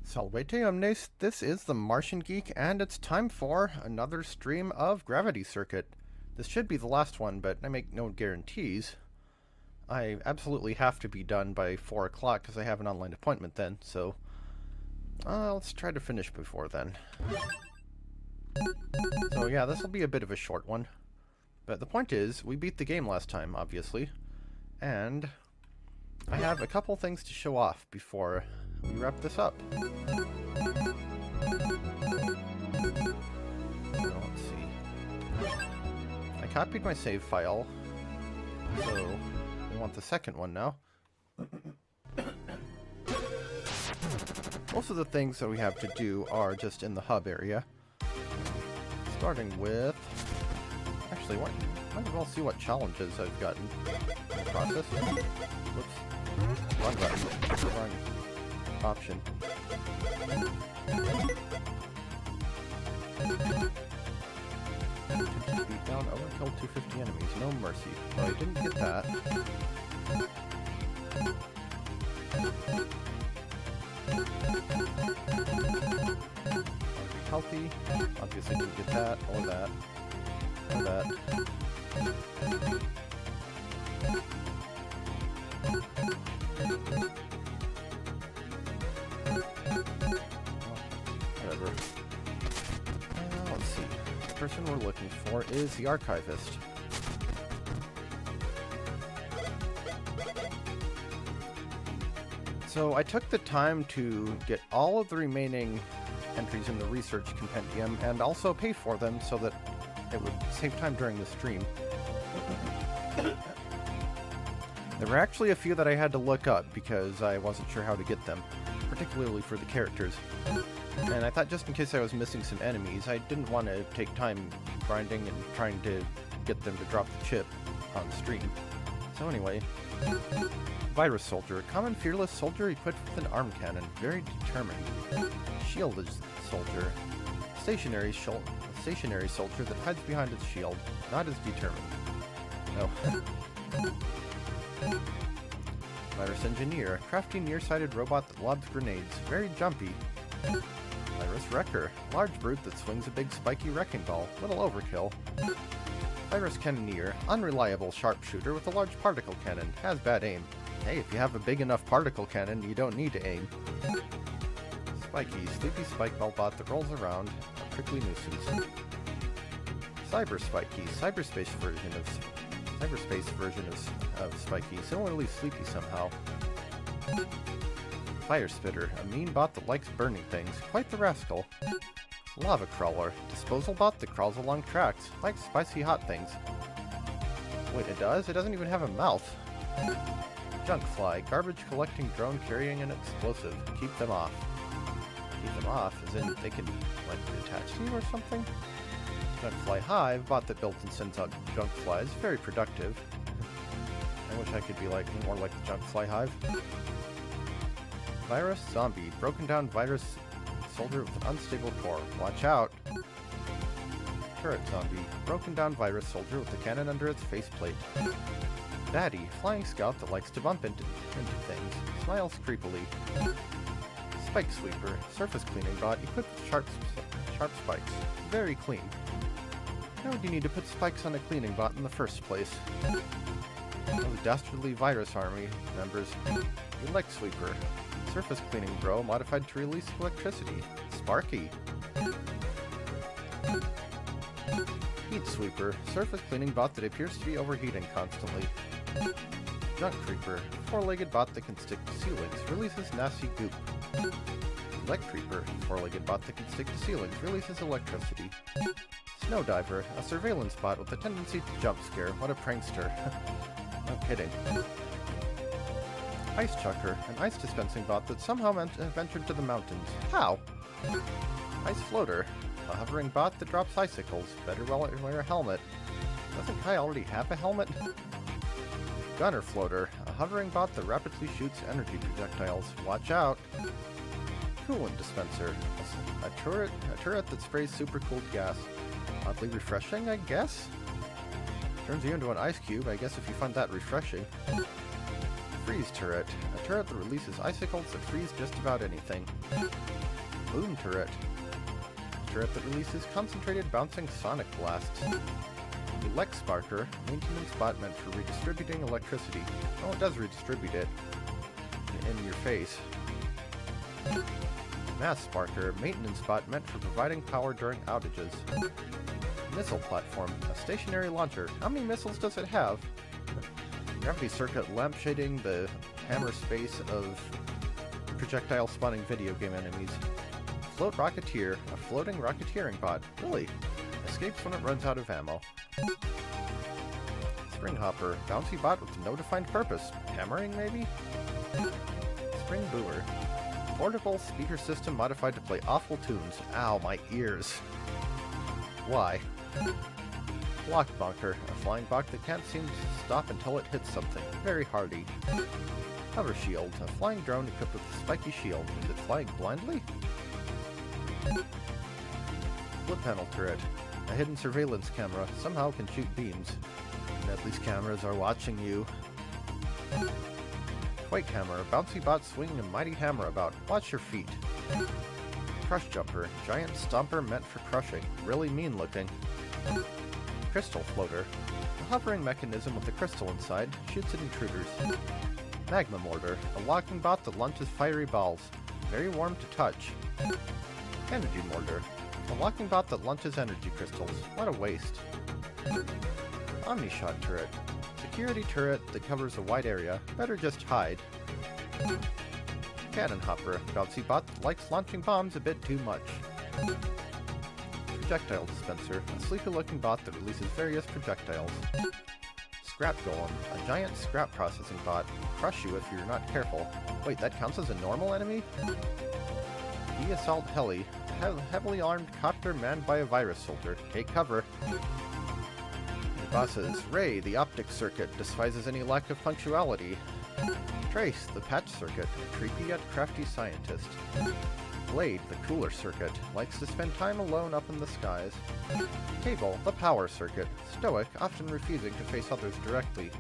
Salvete omnes, this is the Martian Geek, and it's time for another stream of Gravity Circuit. This should be the last one, but I make no guarantees. I absolutely have to be done by 4 o'clock because I have an online appointment then, so let's try to finish before then. So yeah, this will be a bit of a short one. But the point is, we beat the game last time, obviously, and I have a couple things to show off before we wrap this up. So let's see. I copied my save file, so we want the second one now. Most of the things that we have to do are just in the hub area. Starting with... Actually, might as well see what challenges I've gotten in the process. Whoops. Wrong button. Wrong option. Beat down, overkill 250 enemies. No mercy. So I didn't get that. Healthy. Obviously didn't get that, or that, or that. Whatever. Let's see. The person we're looking for is the archivist. So I took the time to get all of the remaining entries in the research compendium and also pay for them so that it would save time during the stream. There were actually a few that I had to look up because I wasn't sure how to get them, particularly for the characters. And I thought just in case I was missing some enemies, I didn't want to take time grinding and trying to get them to drop the chip on stream. So anyway, Virus Soldier, a common fearless soldier equipped with an arm cannon, very determined. Shielded Soldier, stationary soldier that hides behind its shield, not as determined. No. Virus Engineer, a crafty nearsighted robot that lobs grenades, very jumpy. Virus Wrecker, large brute that swings a big spiky wrecking ball, little overkill. Virus Cannoneer, unreliable sharpshooter with a large particle cannon, has bad aim. Hey, if you have a big enough particle cannon, you don't need to aim. Spiky, sleepy spikeball bot that rolls around, a prickly nuisance. Cyber Spiky, cyberspace version of Spiky, similarly sleepy somehow. Fire Spitter, a mean bot that likes burning things, quite the rascal. Lava Crawler, disposal bot that crawls along tracks, likes spicy hot things. Wait, it does? It doesn't even have a mouth. Junkfly, garbage collecting drone carrying an explosive, keep them off. Keep them off, as in they can, like, attach to you or something? Junkfly Hive, bot that builds and sends out junk flies, very productive. I wish I could be more like the Junkfly Hive. Virus Zombie, broken down virus soldier with an unstable core. Watch out! Turret Zombie, broken down virus soldier with a cannon under its faceplate. Batty, flying scout that likes to bump into things, smiles creepily. Spike Sweeper, surface cleaning bot equipped with sharp spikes. Very clean. Why would you need to put spikes on a cleaning bot in the first place? Those dastardly virus army members. Elect Sweeper, surface cleaning bro modified to release electricity. Sparky. Heat Sweeper, surface cleaning bot that appears to be overheating constantly. Junk Creeper, four-legged bot that can stick to ceilings, releases nasty goop. Elect Creeper, four-legged bot that can stick to ceilings, releases electricity. Snow Diver, a surveillance bot with a tendency to jump scare. What a prankster. No kidding. Ice Chucker, an ice dispensing bot that somehow ventured to the mountains. How? Ice Floater, a hovering bot that drops icicles. Better wear a helmet. Doesn't Kai already have a helmet? Gunner Floater, a hovering bot that rapidly shoots energy projectiles. Watch out! Coolant Dispenser, a turret that sprays supercooled gas. Oddly refreshing, I guess? Turns you into an ice cube, I guess, if you find that refreshing. Freeze turret. A turret that releases icicles that freeze just about anything. Boom turret. A turret that releases concentrated bouncing sonic blasts. Elect Sparker. Maintenance bot meant for redistributing electricity. Oh, it does redistribute it. In your face. Mass Sparker. Maintenance bot meant for providing power during outages. Missile platform. A stationary launcher. How many missiles does it have? Gravity circuit lampshading the hammer space of projectile spawning video game enemies. Float Rocketeer, a floating rocketeering bot. Really? Escapes when it runs out of ammo. Spring Hopper, bouncy bot with no defined purpose. Hammering, maybe? Spring Booer. Portable speaker system modified to play awful tunes. Ow, my ears. Why? Block Bonker, a flying bot that can't seem to stop until it hits something. Very hardy. Hover Shield, a flying drone equipped with a spiky shield. Is it flying blindly? Flip Panel Turret, a hidden surveillance camera. Somehow can shoot beams. Medley's cameras are watching you. Quake Hammer, a bouncy bot swinging a mighty hammer about. Watch your feet. Crush Jumper, giant stomper meant for crushing. Really mean looking. Crystal Floater, a hovering mechanism with a crystal inside, shoots at intruders. Magma Mortar, a locking bot that launches fiery balls. Very warm to touch. Energy Mortar, a locking bot that launches energy crystals. What a waste. Omni-Shot Turret, security turret that covers a wide area. Better just hide. Cannon Hopper, bouncy bot that likes launching bombs a bit too much. Projectile Dispenser, a sleepy-looking bot that releases various projectiles. Scrap Golem, a giant scrap processing bot. Crush you if you're not careful. Wait, that counts as a normal enemy? De-Assault Heli, a heavily armed copter manned by a virus soldier. Take cover. The bosses. Ray, the optic circuit, despises any lack of punctuality. Trace, the patch circuit, a creepy yet crafty scientist. Blade, the cooler circuit, likes to spend time alone up in the skies. Cable, the power circuit, stoic, often refusing to face others directly.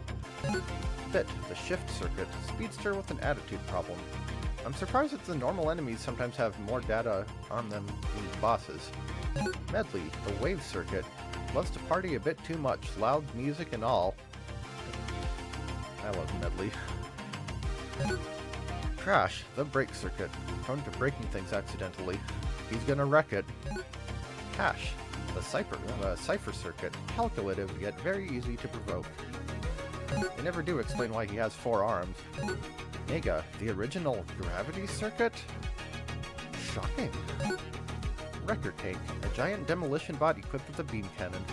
Bit, the shift circuit, speedster with an attitude problem. I'm surprised that the normal enemies sometimes have more data on them than the bosses. Medley, the wave circuit, loves to party a bit too much, loud music and all. I love Medley. Crash, the brake circuit, prone to breaking things accidentally. He's gonna wreck it. Cash, the cipher circuit, calculative yet very easy to provoke. They never do explain why he has 4 arms. Nega, the original gravity circuit? Shocking. Wrecker Tank, a giant demolition bot equipped with a beam cannon.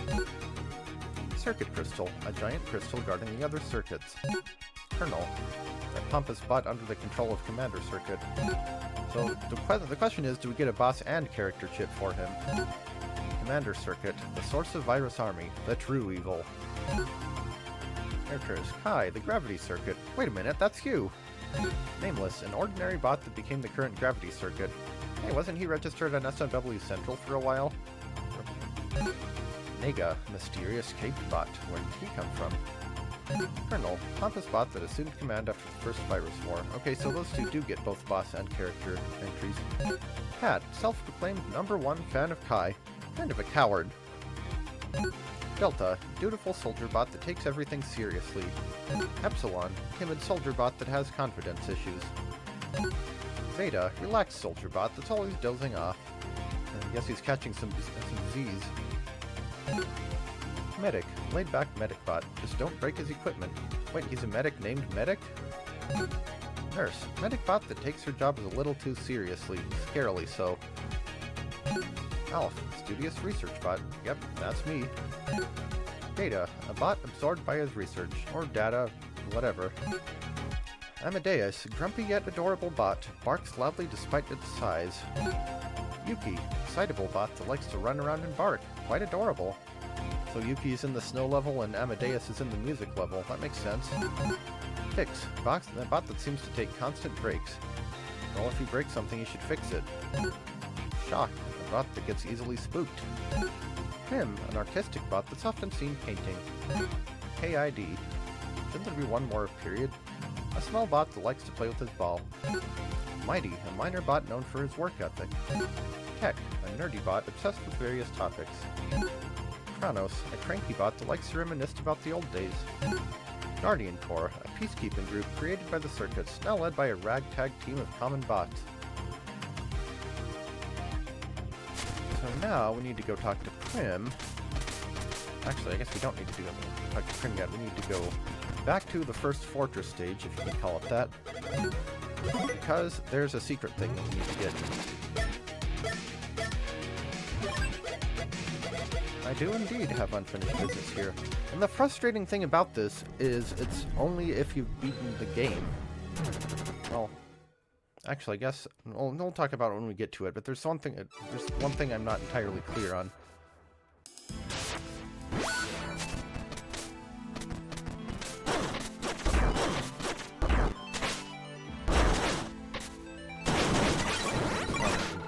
Circuit Crystal, a giant crystal guarding the other circuits. Colonel, a pompous bot under the control of Commander Circuit. So, the question is, do we get a boss and character chip for him? Commander Circuit, the source of Virus Army, the true evil. Characters. Kai, the Gravity Circuit. Wait a minute, that's you! Nameless, an ordinary bot that became the current Gravity Circuit. Hey, wasn't he registered on SMW Central for a while? Nega, mysterious caped bot. Where did he come from? Colonel, pompous bot that assumed command after the first virus war. Okay, so those two do get both boss and character entries. Cat, self-proclaimed #1 fan of Kai. Kind of a coward. Delta, dutiful soldier bot that takes everything seriously. Epsilon, timid soldier bot that has confidence issues. Zeta, relaxed soldier bot that's always dozing off. I guess he's catching some Z's. Medic, laid-back medic bot. Just don't break his equipment. Wait, he's a medic named Medic? Nurse, medic bot that takes her job a little too seriously, scarily so. Alf, studious research bot. Yep, that's me. Data, a bot absorbed by his research, or data, whatever. Amadeus, grumpy yet adorable bot, barks loudly despite its size. Yuki, excitable bot that likes to run around and bark. Quite adorable. So Yuki's in the snow level and Amadeus is in the music level. That makes sense. Fix, a bot that seems to take constant breaks. Well, if you break something, you should fix it. Shock, a bot that gets easily spooked. Him, an artistic bot that's often seen painting. KID. Shouldn't there be one more period? a small bot that likes to play with his ball. Mighty, a minor bot known for his work ethic. Tech, a nerdy bot obsessed with various topics. Kronos, a cranky bot that likes to reminisce about the old days. Guardian Corps, a peacekeeping group created by the circuits, now led by a ragtag team of common bots. So now we need to go talk to Prim. Actually, I guess we don't need to talk to Prim yet. We need to go back to the first fortress stage, if you can call it that. Because there's a secret thing that we need to get. I do indeed have unfinished business here. And the frustrating thing about this is it's only if you've beaten the game. Well, actually, I guess we'll talk about it when we get to it, but there's one thing I'm not entirely clear on.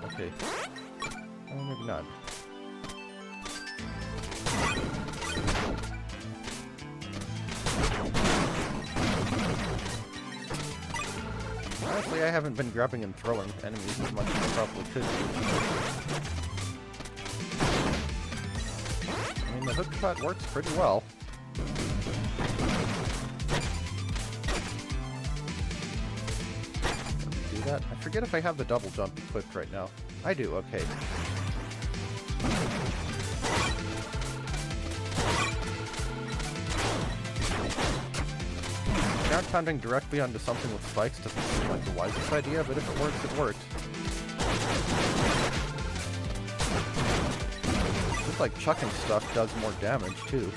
Okay. Oh, maybe not. Honestly, I haven't been grabbing and throwing enemies as much as I probably could. I mean, the hook shot works pretty well. Do that? I forget if I have the double jump equipped right now. I do, okay. Ground pounding directly onto something with spikes doesn't seem like the wisest idea, but if it works, it works. Just like chucking stuff does more damage, too.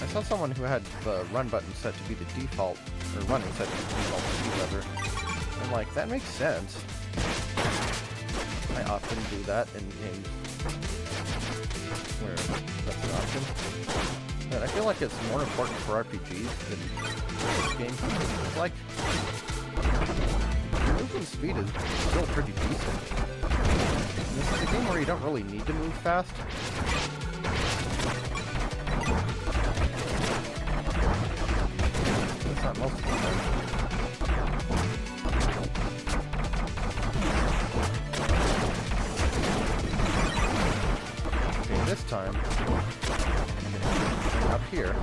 I saw someone who had the run button set to be the default, or running set to be the default speed lever. I'm like, that makes sense. I often do that in games where that's an option. But I feel like it's more important for RPGs than this game. It's like, movement speed is still pretty decent. And this is a game where you don't really need to move fast. Not most of the time. Okay, this time, up here.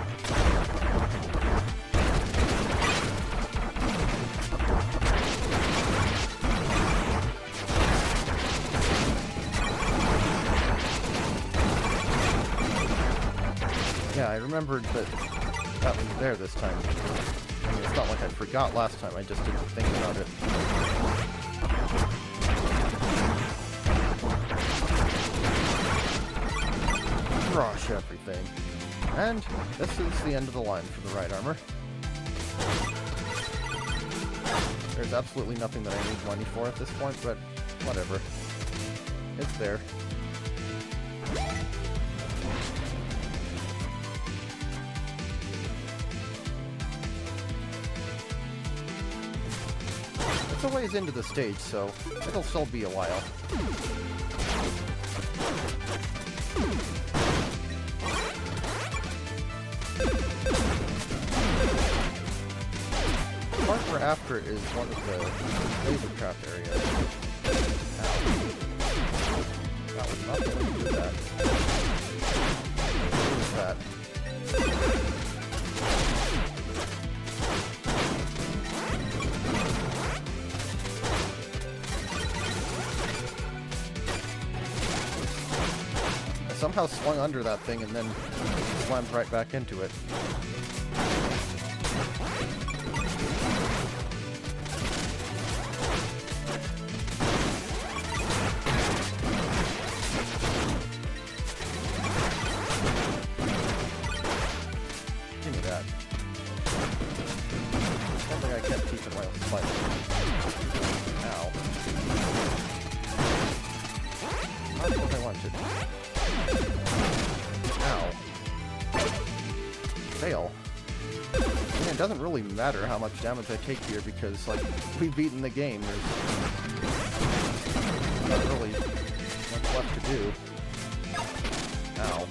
Yeah, I remembered that was there this time. I mean, it's not like I forgot last time, I just didn't think about it. Rush everything. And this is the end of the line for the right armor. There's absolutely nothing that I need money for at this point, but whatever. It's there. It's a ways into the stage, so it'll still be a while. The part we're after is one of the laser craft areas. Ow. That was not the way to do that. What is that? Somehow swung under that thing and then slammed right back into it. Give me that. Something I can't keep in my own spike. Ow. That's what I wanted. Ow. Fail. Man, it doesn't really matter how much damage I take here because, like, we've beaten the game. There's not really much left to do. Ow.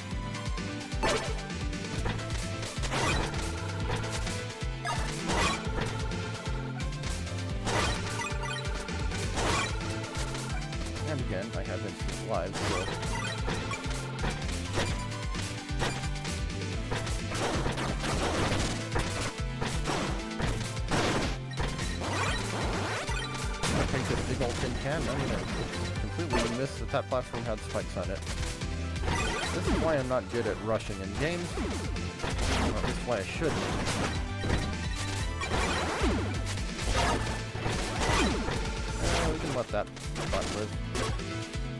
And again, I have instant lives, so... I mean, I completely missed that that platform had spikes on it. This is why I'm not good at rushing in games. Or at least why I shouldn't. We can let that spot live.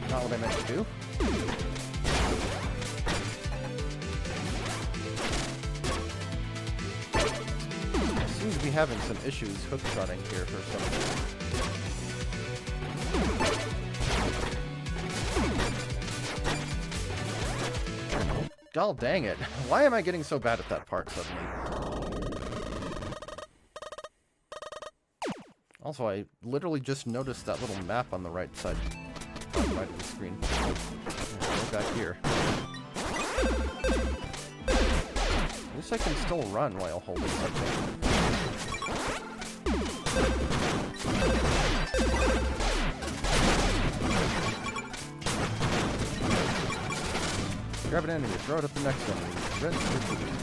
Not what I meant to do. I seem to be having some issues hook-shotting here for some reason. God dang it. Why am I getting so bad at that part suddenly? Also, I literally just noticed that little map on the right side. Right of the screen. Go back here. At least I can still run while holding something. Grab an enemy, throw it at the next one, rinse, repeat.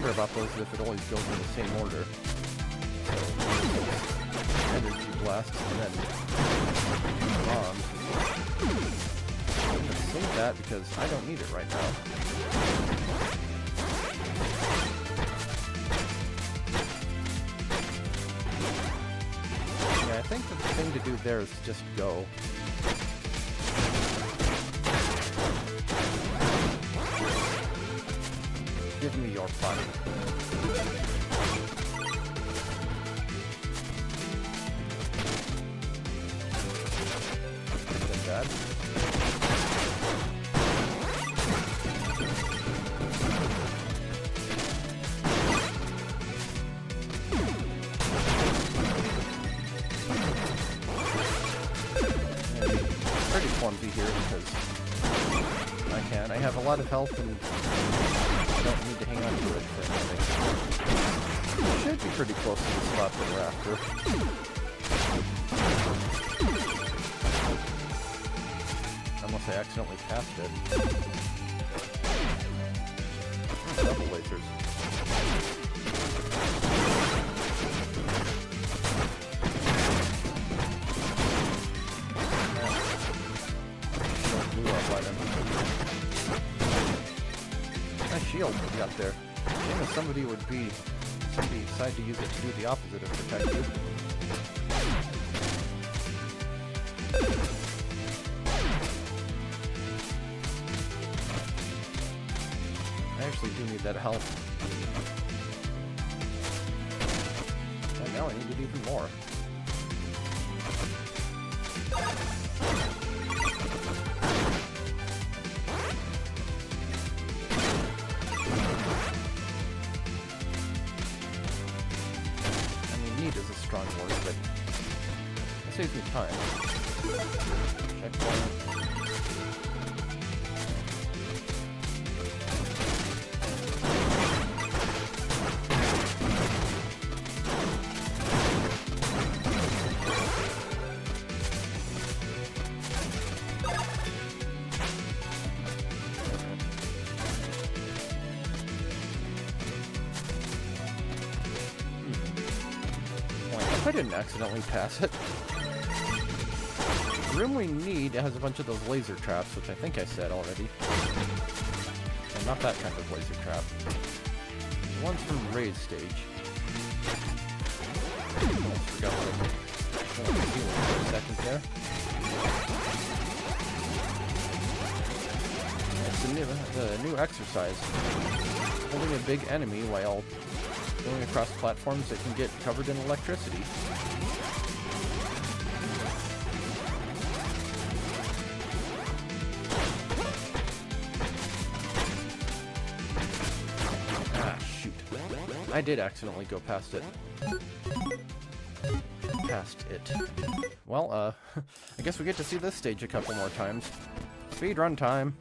About those if it always goes in the same order. So, energy blasts and then bombs. I'm gonna save that because I don't need it right now. Yeah, I think the thing to do there is just go. Give me your fun. Isn't bad. Pretty clumsy here because I can. I have a lot of health and I don't need to hang on to it for anything. Should be pretty close to the spot that we're after. Unless I accidentally passed it. Oh, double lasers. Blew up by them. Nice shield we got there. Shame if somebody decide to use it to do the opposite of protect you. I actually do need that health. And now I need it even more. Strong word, but it saves me time. Checkpoint. I didn't accidentally pass it. The room we need has a bunch of those laser traps, which I think I said already. And not that kind of laser trap. The ones from Ray's stage. Almost forgot what I was feeling for a second there. It's a new exercise. Holding a big enemy while going across platforms that can get covered in electricity. Ah, shoot. I did accidentally go past it. Well, I guess we get to see this stage a couple more times. Speedrun time.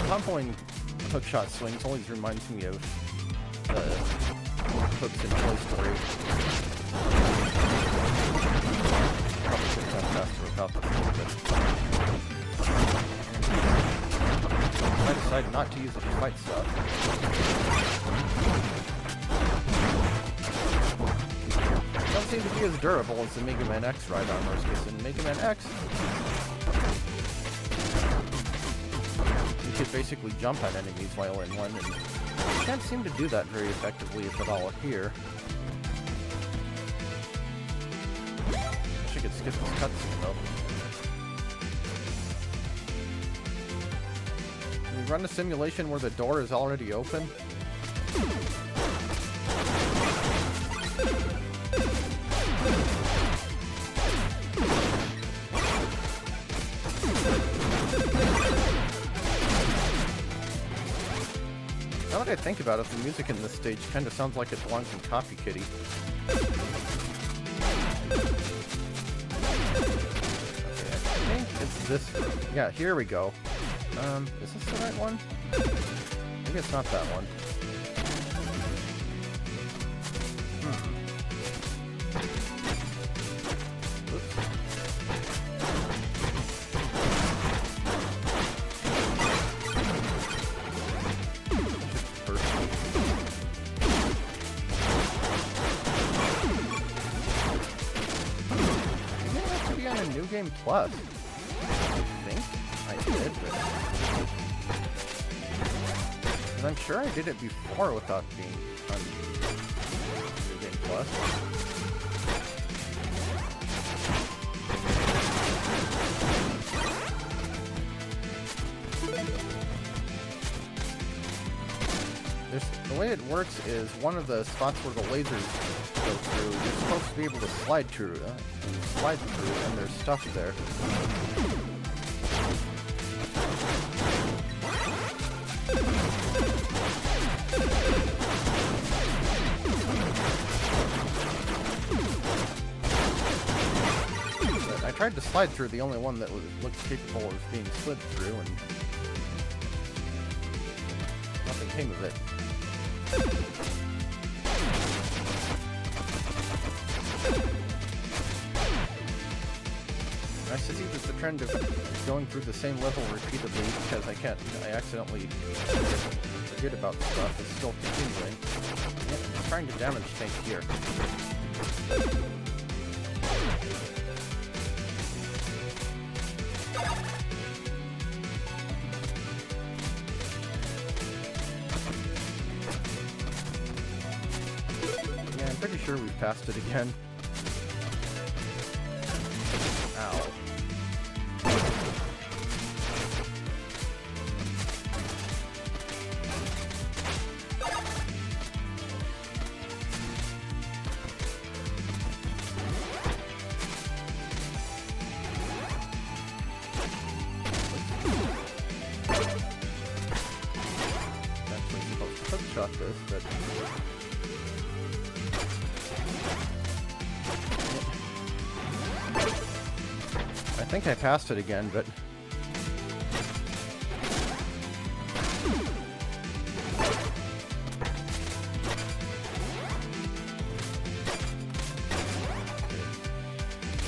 Comboing hookshot swings always reminds me of the hooks in Toy Story. Probably could have gone faster without them, but I decided not to use it to fight stuff. Don't seem to be as durable as the Mega Man X ride armors, because in Mega Man X, you could basically jump at enemies while in one, and you can't seem to do that very effectively, if at all, here. Wish I could skip this cutscene, though. Can we run a simulation where the door is already open? Now that I think about it, the music in this stage kind of sounds like it belongs in Copy Kitty. Okay, I think it's this room. Yeah, here we go. Is this the right one? Maybe it's not that one. New Game Plus. I think I did, but I'm sure I did it before without being on New Game Plus. The way it works is one of the spots where the lasers go through, you're supposed to be able to slide through, and there's stuff there. But I tried to slide through the only one that looked capable of being slid through, and nothing came of it. I see that the trend of going through the same level repeatedly because I accidentally forget about stuff is still continuing. Yep, I'm trying to damage tank here. Yeah, I'm pretty sure we've passed it again. Ow. Actually supposed to hookshot this, but think I passed it again, but...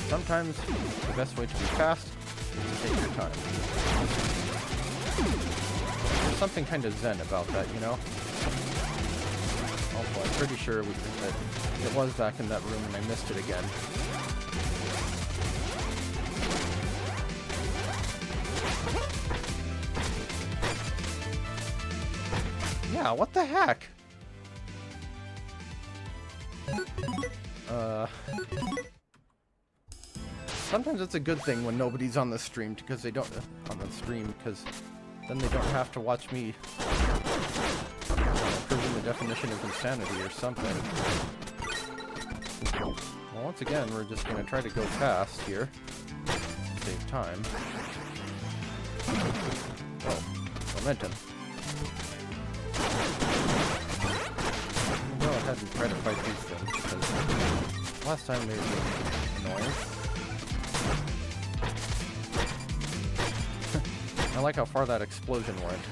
Sometimes the best way to be fast is to take your time. There's something kind of zen about that, you know? Also, I'm pretty sure that it was back in that room and I missed it again. Yeah, what the heck? Sometimes it's a good thing when nobody's on the stream because they don't because then they don't have to watch me proving the definition of insanity or something. Well, once again, we're just gonna try to go fast here, save time. Oh, momentum. Go ahead and try to fight these things because last time they were annoying. I like how far that explosion went.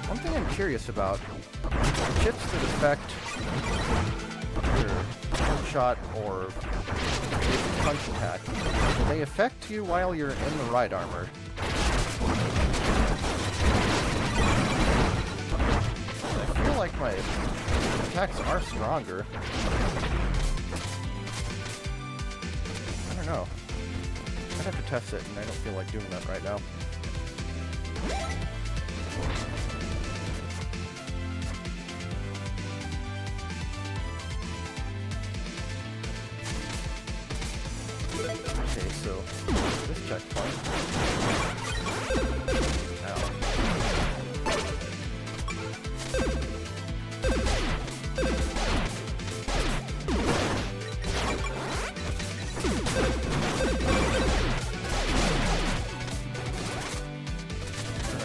One thing I'm curious about, chips that affect your shot or punch attack, do they affect you while you're in the ride armor? Like my attacks are stronger. I don't know. I'd have to test it, and I don't feel like doing that right now. Okay, so this checkpoint. Ow.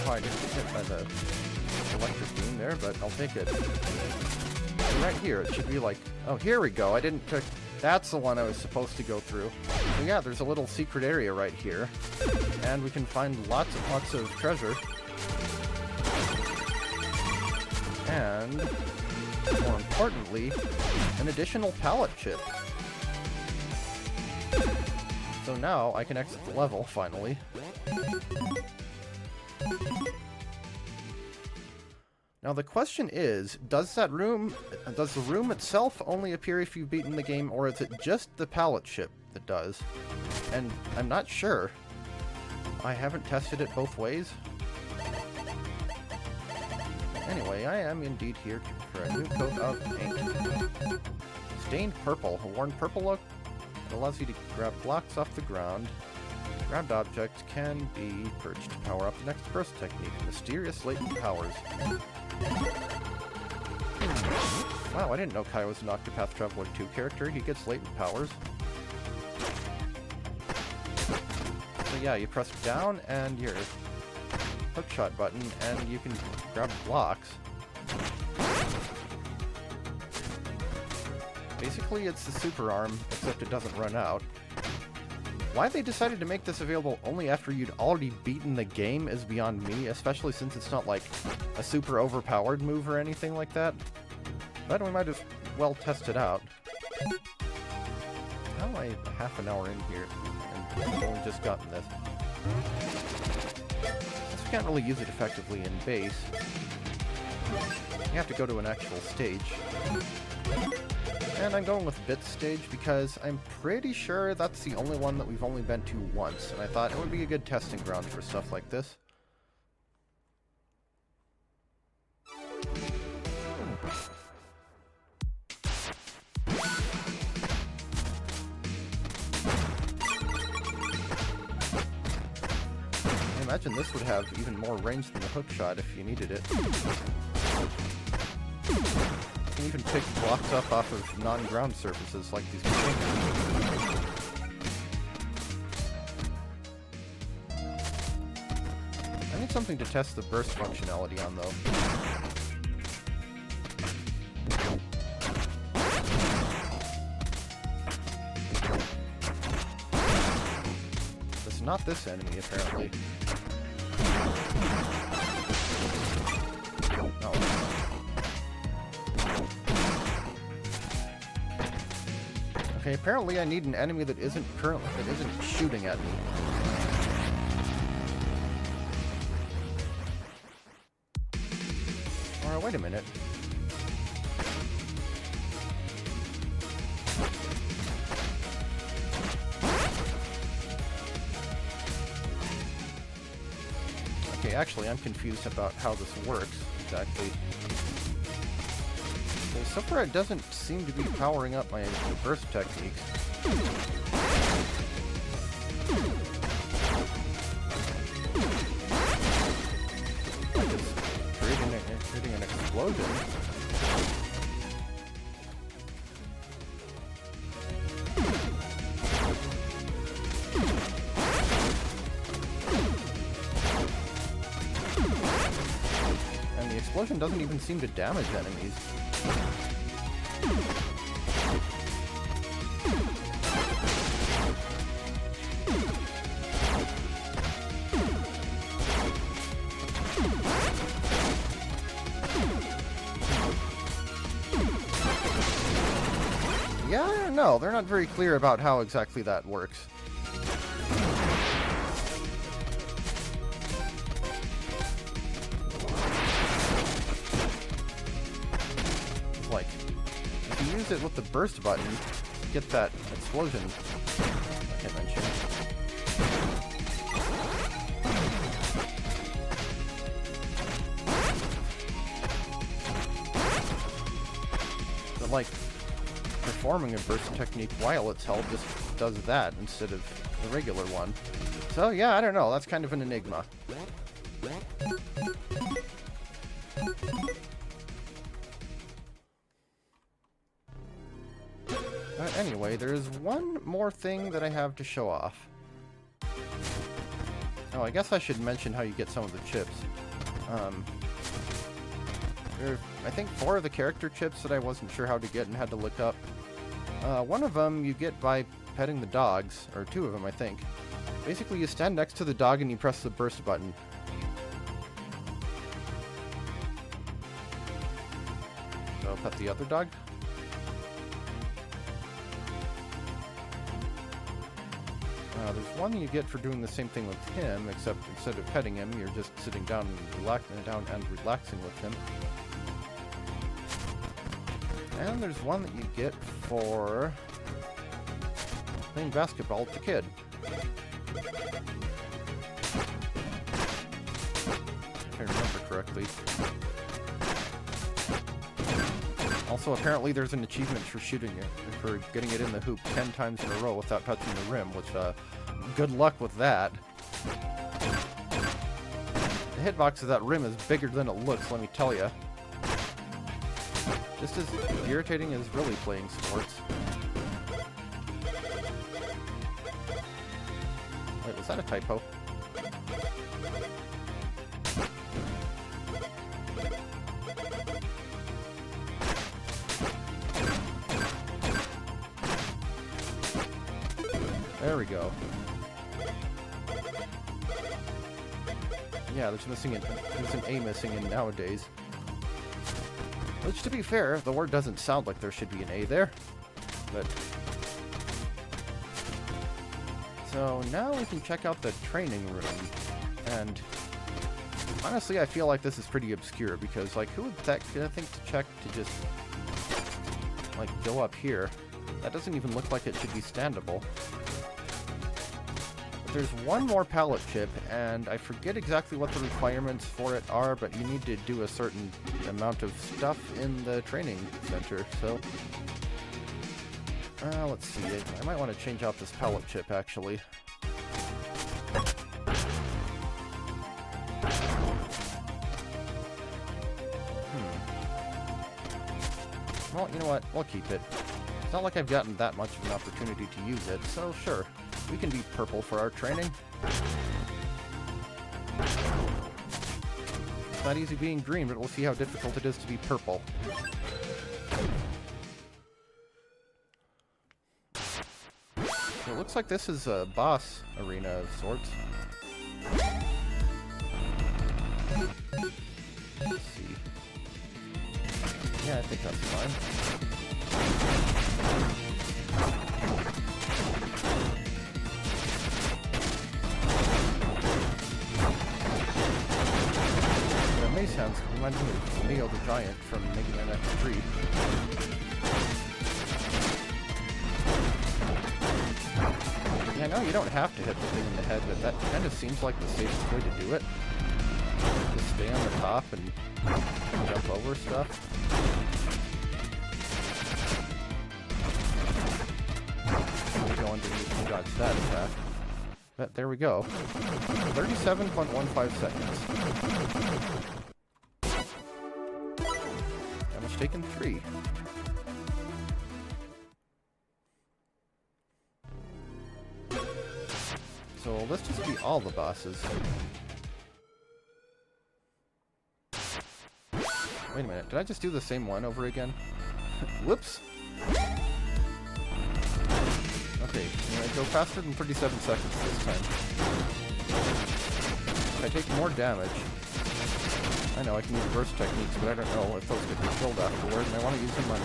I didn't get hit by the electric beam there, but I'll take it. Right here, it should be like... Oh, here we go. I didn't pick... That's the one I was supposed to go through. So yeah, there's a little secret area right here. And we can find lots and lots of treasure. And, more importantly, an additional pallet chip. So now I can exit the level, finally. Now the question is, does the room itself only appear if you've beaten the game, or is it just the pallet ship that does? And I'm not sure. I haven't tested it both ways. Anyway, I am indeed here for a new coat of paint. Stained purple, a worn purple look. It allows you to grab blocks off the ground. Grabbed objects can be perched to power up the next burst technique. Mysterious latent powers. Wow, I didn't know Kai was an Octopath Traveler 2 character. He gets latent powers. So yeah, you press down and your hookshot button, and you can grab blocks. Basically, it's the super arm, except it doesn't run out. Why they decided to make this available only after you'd already beaten the game is beyond me, especially since it's not like a super overpowered move or anything like that. But we might as well test it out. How am I half an hour in here and I've only just gotten this? Since we can't really use it effectively in base, you have to go to an actual stage. And I'm going with Bit stage because I'm pretty sure that's the only one that we've only been to once, and I thought it would be a good testing ground for stuff like this. I imagine this would have even more range than the hookshot if you needed it. You can even pick blocks up off of non-ground surfaces like these containers. need something to test the burst functionality on, though. It's not this enemy, apparently. Oh. Okay, apparently I need an enemy that isn't shooting at me. Or wait a minute. Okay, actually, I'm confused about how this works exactly. So far, it doesn't seem to be powering up my burst techniques. Like it's creating an explosion. And the explosion doesn't even seem to damage enemies. Yeah, I don't know. They're not very clear about how exactly that works. Like, if you use it with the burst button, you get that explosion like I mentioned. But like, performing a burst technique while it's held just does that instead of the regular one. So yeah, I don't know. That's kind of an enigma. Anyway, there's one more thing that I have to show off. Oh, I guess I should mention how you get some of the chips. There are, I think, 4 of the character chips that I wasn't sure how to get and had to look up. One of them you get by petting the dogs, or 2 of them, I think. Basically, you stand next to the dog and you press the burst button. So, pet the other dog. There's one you get for doing the same thing with him, except instead of petting him, you're just sitting down and relaxing with him. And there's one that you get for playing basketball with the kid. If I remember correctly. Also, apparently there's an achievement for for getting it in the hoop 10 times in a row without touching the rim, which, good luck with that. The hitbox of that rim is bigger than it looks, let me tell you. Just as irritating as really playing sports. Wait, was that a typo? There we go. Yeah, there's an A missing in nowadays. Which, to be fair, the word doesn't sound like there should be an A there. But... So, now we can check out the training room. And... honestly, I feel like this is pretty obscure, because, like, who would think to check to just... like, go up here? That doesn't even look like it should be standable. There's one more pallet chip, and I forget exactly what the requirements for it are, but you need to do a certain amount of stuff in the training center, so... let's see. I might want to change out this pallet chip, actually. Well, you know what? We'll keep it. It's not like I've gotten that much of an opportunity to use it, so sure. We can be purple for our training. It's not easy being green, but we'll see how difficult it is to be purple. So it looks like this is a boss arena of sorts. Let's see. Yeah, I think that's fine. The maze sounds remind me of Neo the Giant from Mega Man X3. Yeah, no, you don't have to hit the thing in the head, but that kind of seems like the safest way to do it. Just stay on the top and jump over stuff. Go underneath and dodge that attack. But there we go. 37.15 seconds. Damage taken 3. So let's just beat all the bosses. Wait a minute, did I just do the same one over again? Whoops! Okay, I go faster than 37 seconds this time. If I take more damage, I know I can use burst techniques, but I don't know if those get me killed afterward, and I want to use them on...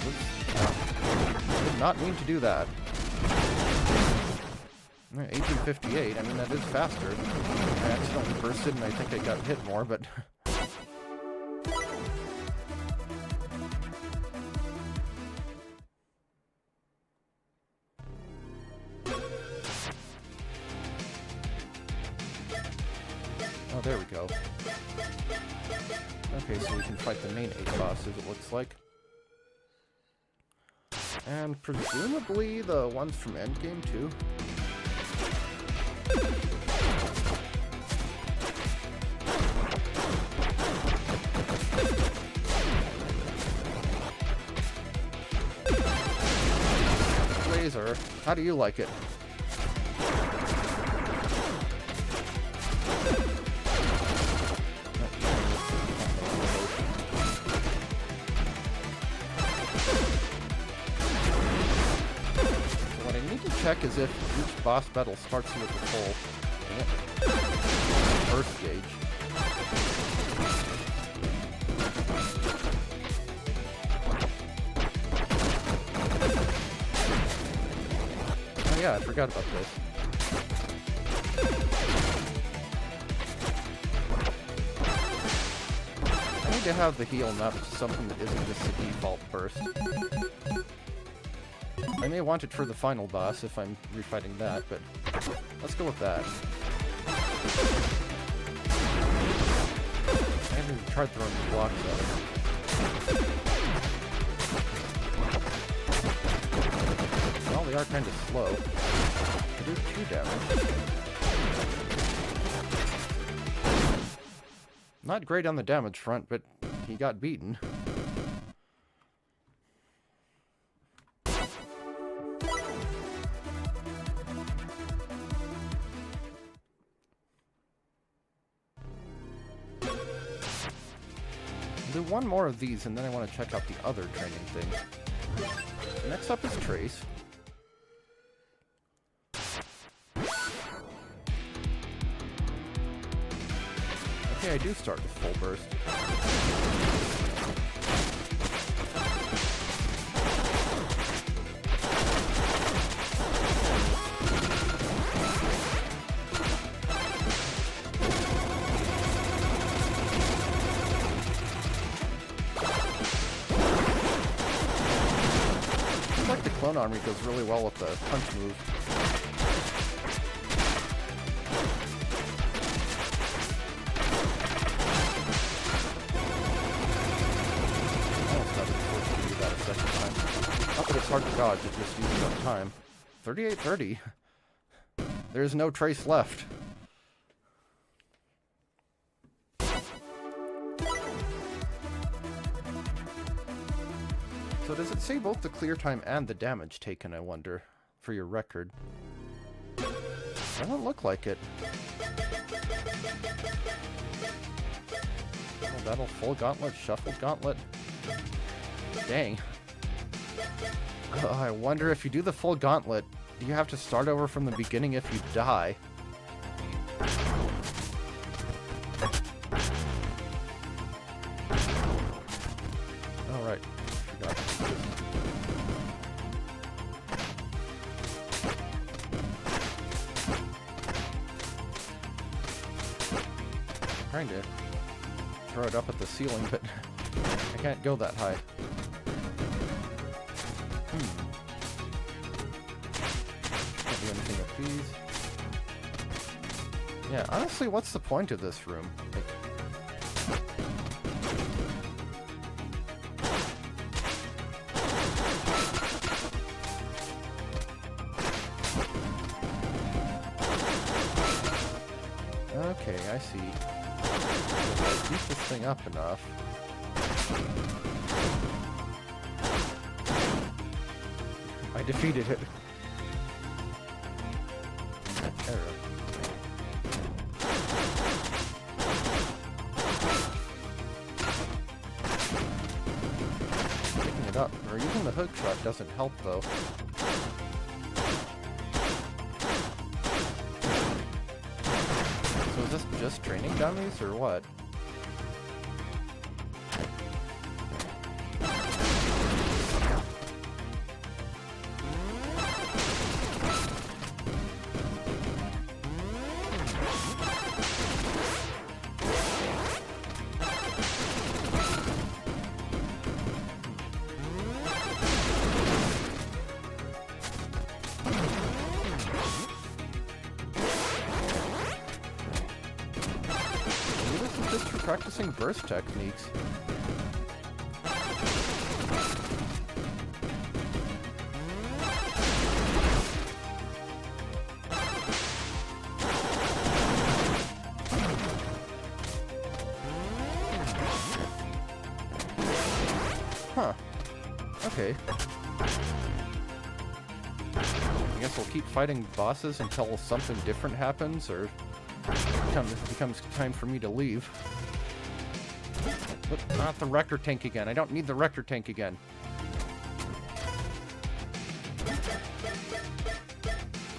Oops. Did not mean to do that. 1858, I mean, that is faster. I accidentally bursted and I think I got hit more, but... Oh, there we go. Okay, so we can fight the main 8 bosses, it looks like. And presumably the ones from Endgame, too. Laser, how do you like it? What I need to check is if each boss battle starts with a full burst gauge. Oh yeah, I forgot about this. I need to have the heal map to something that isn't just a default burst. I may want it for the final boss if I'm refighting that, but let's go with that. I haven't even tried throwing the blocks at it. Well, they are kind of slow. They do 2 damage. Not great on the damage front, but he got beaten. Do one more of these, and then I want to check out the other training thing. Next up is Trace. Okay, I do start with full burst. Clone Army goes really well with the punch move. Almost never forced to do that a second time. Not that it's hard to dodge, it just uses up time. 3830. There's no Trace left. So does it say both the clear time and the damage taken, I wonder, for your record? Doesn't look like it. Double battle, full gauntlet, shuffled gauntlet. Dang. I wonder if you do the full gauntlet, do you have to start over from the beginning if you die? Alright. Forgot. Trying to throw it up at the ceiling, but I can't go that high. Can't do anything with these. Yeah, honestly, what's the point of this room? Like, okay, I see. If I beat this thing up enough. I defeated it. Error. Picking it up, or using the hook shot doesn't help though. So is this just training dummies or what? Just for practicing burst techniques. Huh. Okay. I guess we'll keep fighting bosses until something different happens, or it becomes time for me to leave. Oop, not the Wrecker tank again. I don't need the Wrecker tank again.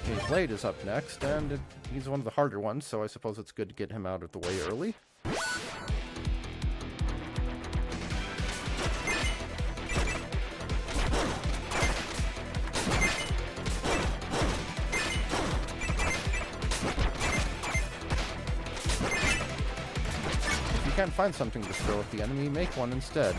Okay, Blade is up next, and he's one of the harder ones, so I suppose it's good to get him out of the way early. Can't find something to throw at the enemy, make one instead.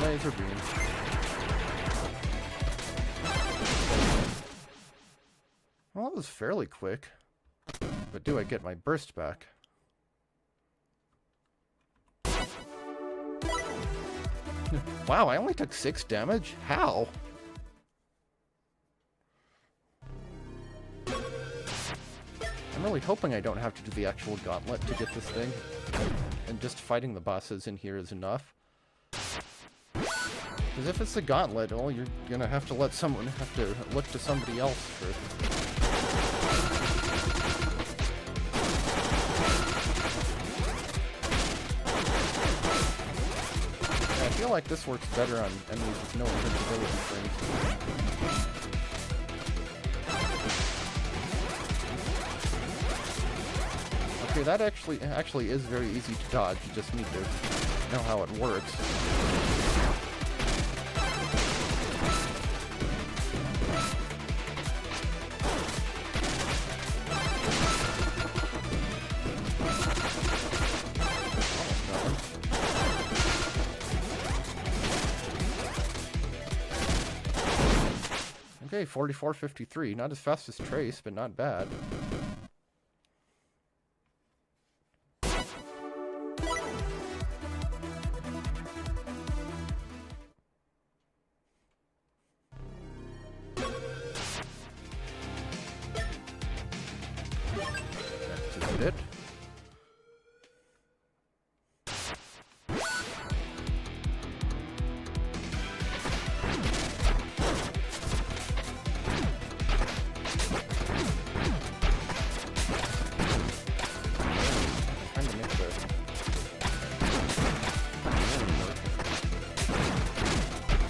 Laser beam. Well, that was fairly quick. But do I get my burst back? Wow, I only took 6 damage? How? I'm really hoping I don't have to do the actual gauntlet to get this thing. And just fighting the bosses in here is enough. Because if it's the gauntlet, well, you're gonna have to look to somebody else for... I feel like this works better on enemies with no invincibility frames. Okay, that actually is very easy to dodge. You just need to know how it works. Okay, 44.53. Not as fast as Trace, but not bad. Next is it.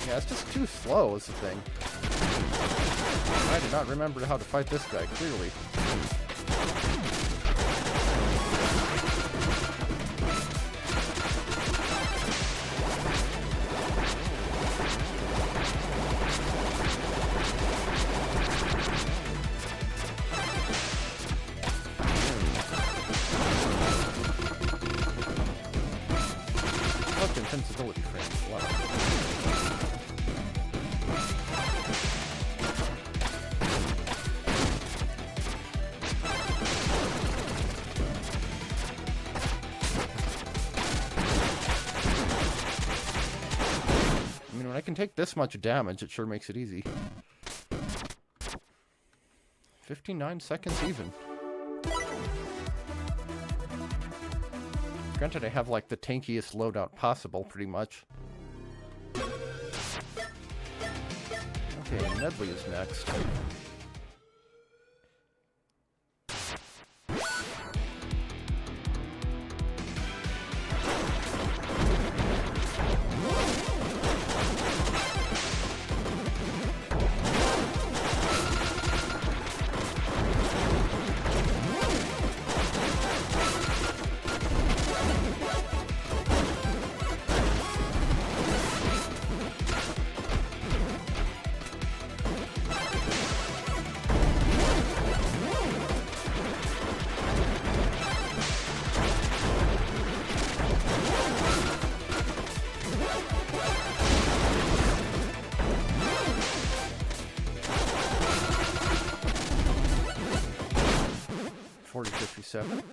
Yeah, it's just too slow is the thing. I did not remember how to fight this guy, clearly. Left invincibility frames, wow. I mean, when I can take this much damage, it sure makes it easy. 59 seconds even. Granted, I have like the tankiest loadout possible, pretty much. Okay, Nedley is next.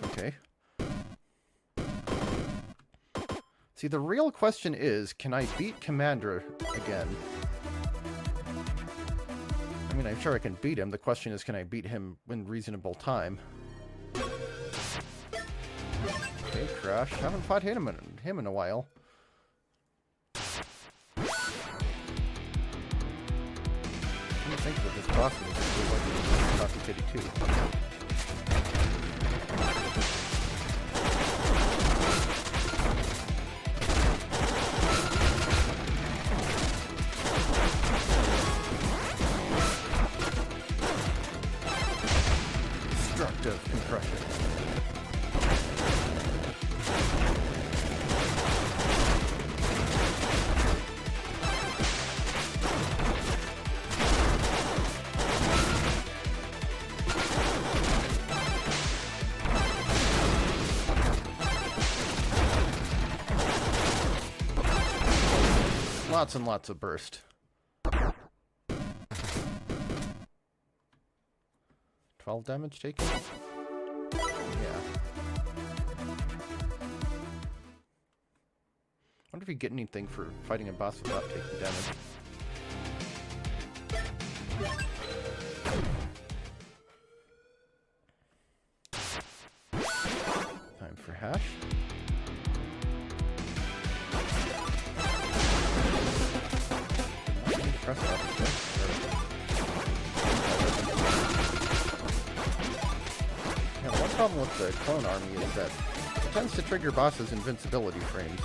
Okay. See, the real question is, can I beat Commander again? I mean, I'm sure I can beat him. The question is, can I beat him in reasonable time? Okay, Crash. Haven't fought him in a while. I don't think that this boss is like Coffee Kitty 2. Destructive compression. Lots and lots of burst. 12 damage taken? Yeah. Wonder if you get anything for fighting a boss without taking damage. Time for hash. Press that, yeah, the one problem with the clone army is that it tends to trigger bosses' invincibility frames.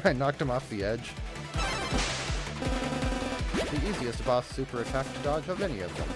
I knocked him off the edge. The easiest boss super attack to dodge of any of them.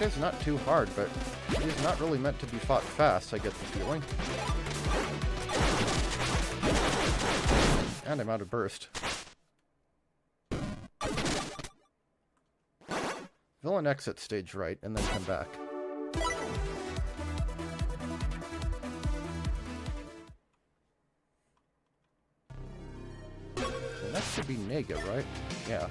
guy's not too hard, but he's not really meant to be fought fast, I get the feeling. And I'm out of burst. Villain exit stage right, and then come back. So next should be Nega, right? Yeah.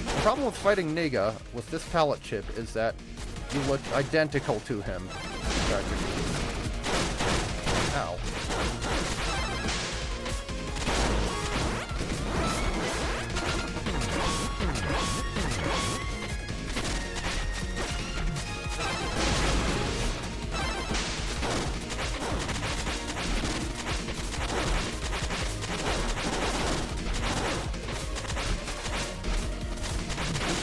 The problem with fighting Nega with this pallet chip is that you look identical to him. Ow.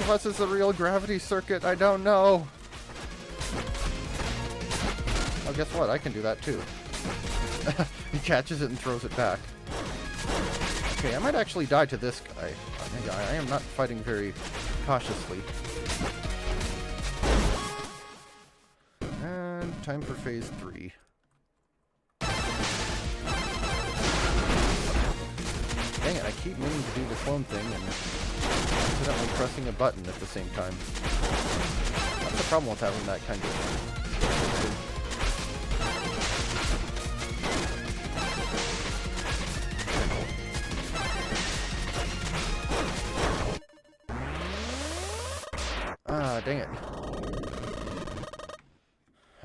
Unless it's a real gravity circuit, I don't know. Oh, guess what? I can do that too. He catches it and throws it back. Okay, I might actually die to this guy. I am not fighting very cautiously. And time for phase 3. Dang it, I keep meaning to do the clone thing and accidentally pressing a button at the same time. That's the problem with having that kind of... Ah, dang it.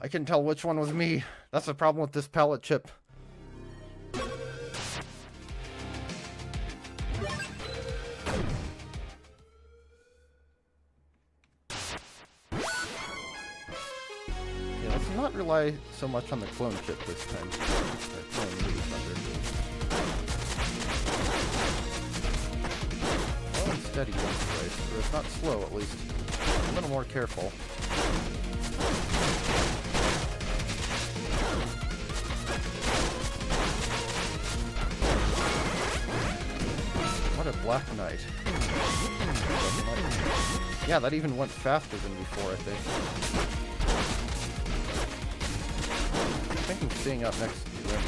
I can tell which one was me. That's the problem with this pallet chip. Not rely so much on the clone chip this time. Slow and steady once twice, or it's not slow at least. A little more careful. What a black knight. Yeah, that even went faster than before, I think. I think I'm staying up next to him.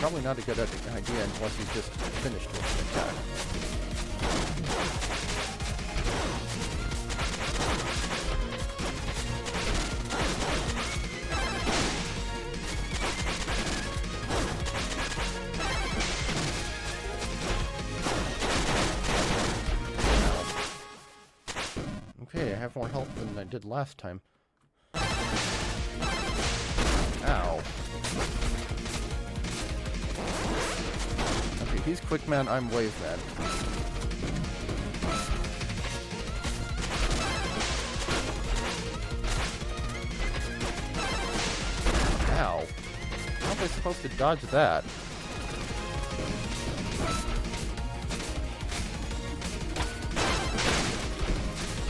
Probably not a good idea unless he's just finished with an attack. Okay, I have more health than I did last time. Ow. Okay, he's Quick Man, I'm Wave Man. Ow. How am I supposed to dodge that?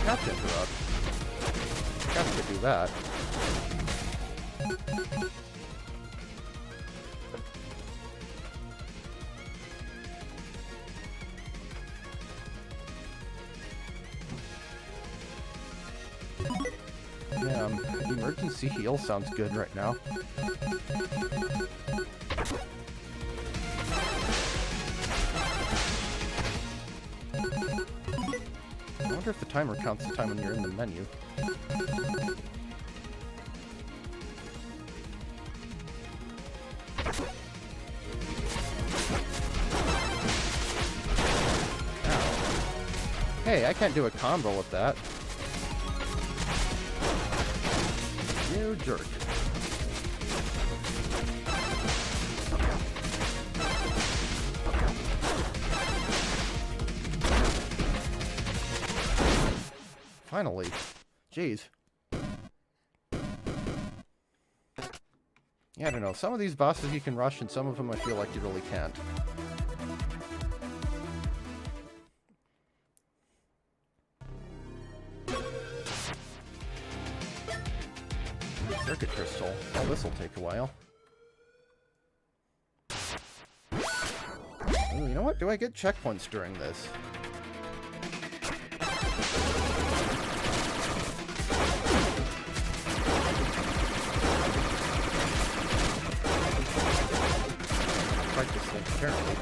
Catch interrupt. Got to do that. Yeah, emergency heal sounds good right now. I wonder if the timer counts the time when you're in the menu. Ow. Hey, I can't do a combo with that. You jerk. Finally. Jeez. Yeah, I don't know. Some of these bosses you can rush, and some of them I feel like you really can't. Circuit crystal. Oh, this'll take a while. Ooh, you know what? Do I get checkpoints during this? Practice thing, apparently.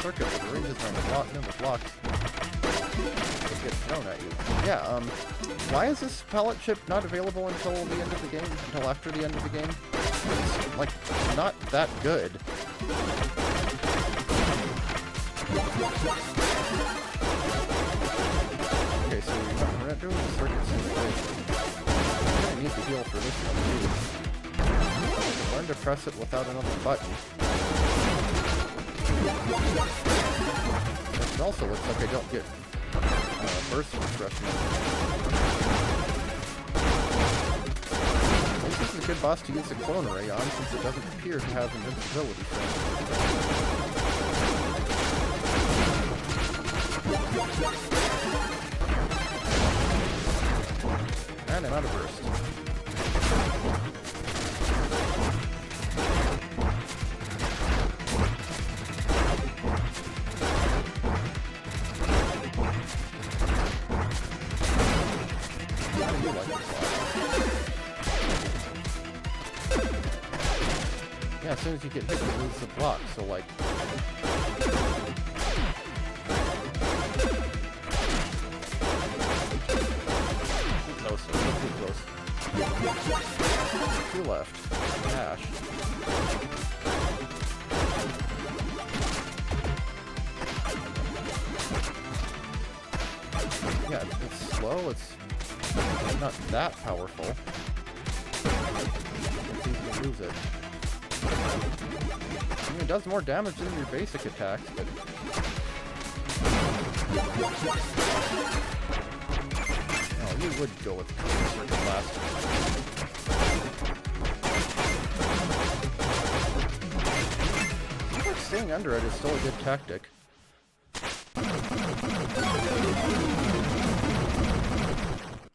Circuit that ranges around the number of blocks that get thrown at you. Yeah, why is this pallet chip not available until the end of the game? Until after the end of the game? It's, like, not that good. Okay, so we're not doing the circuit simulation. I'm gonna need to heal for this one, too. Learn to press it without another button. It also looks like I don't get burst refreshment. This is a good boss to use the clone array on, since it doesn't appear to have invincibility. And I'm out of burst. Yeah, as soon as you get hit, you lose the block, so like... Too close, too close. Two left. Dash. Yeah, it's slow, it's not that powerful. It's easy to lose it. I mean, it does more damage than your basic attacks, but... Oh, you would go with Circuit Blast. I think staying under it is still a good tactic.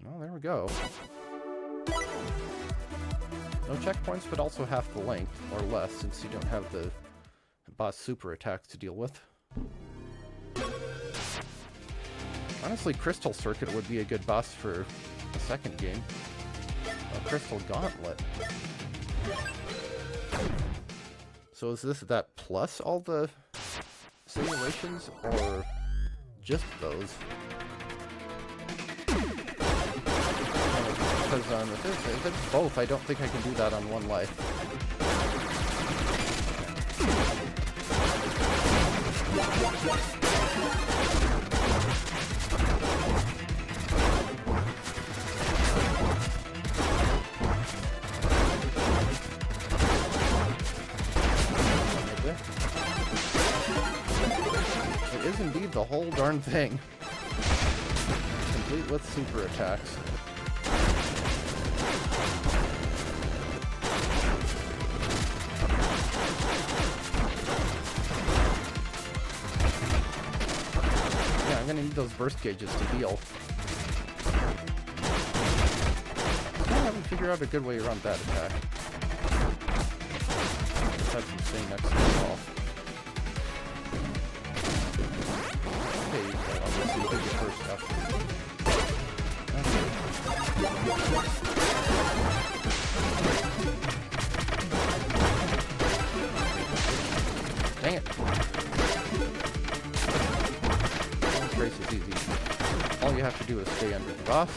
Well, there we go. No checkpoints, but also half the length, or less, since you don't have the boss super attacks to deal with. Honestly, Crystal Circuit would be a good boss for the second game. A Crystal Gauntlet. So is this that plus all the simulations, or just those? Because if it's both, I don't think I can do that on one life. It is indeed the whole darn thing. Complete with super attacks. I'm gonna need those burst gauges to heal. I haven't figured out a good way around that attack. Besides from staying next to the wall. Okay, I'll just see the first after. Okay. Dang it! Race is easy. All you have to do is stay under the boss.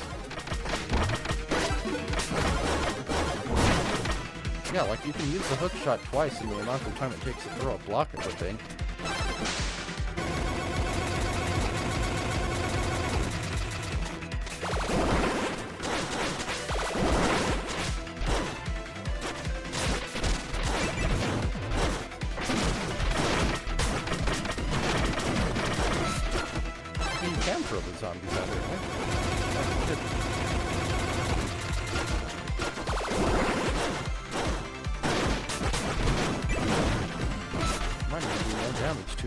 Yeah, like you can use the hook shot twice in the amount of time it takes to throw a block at the thing. Throw the zombies out there, right?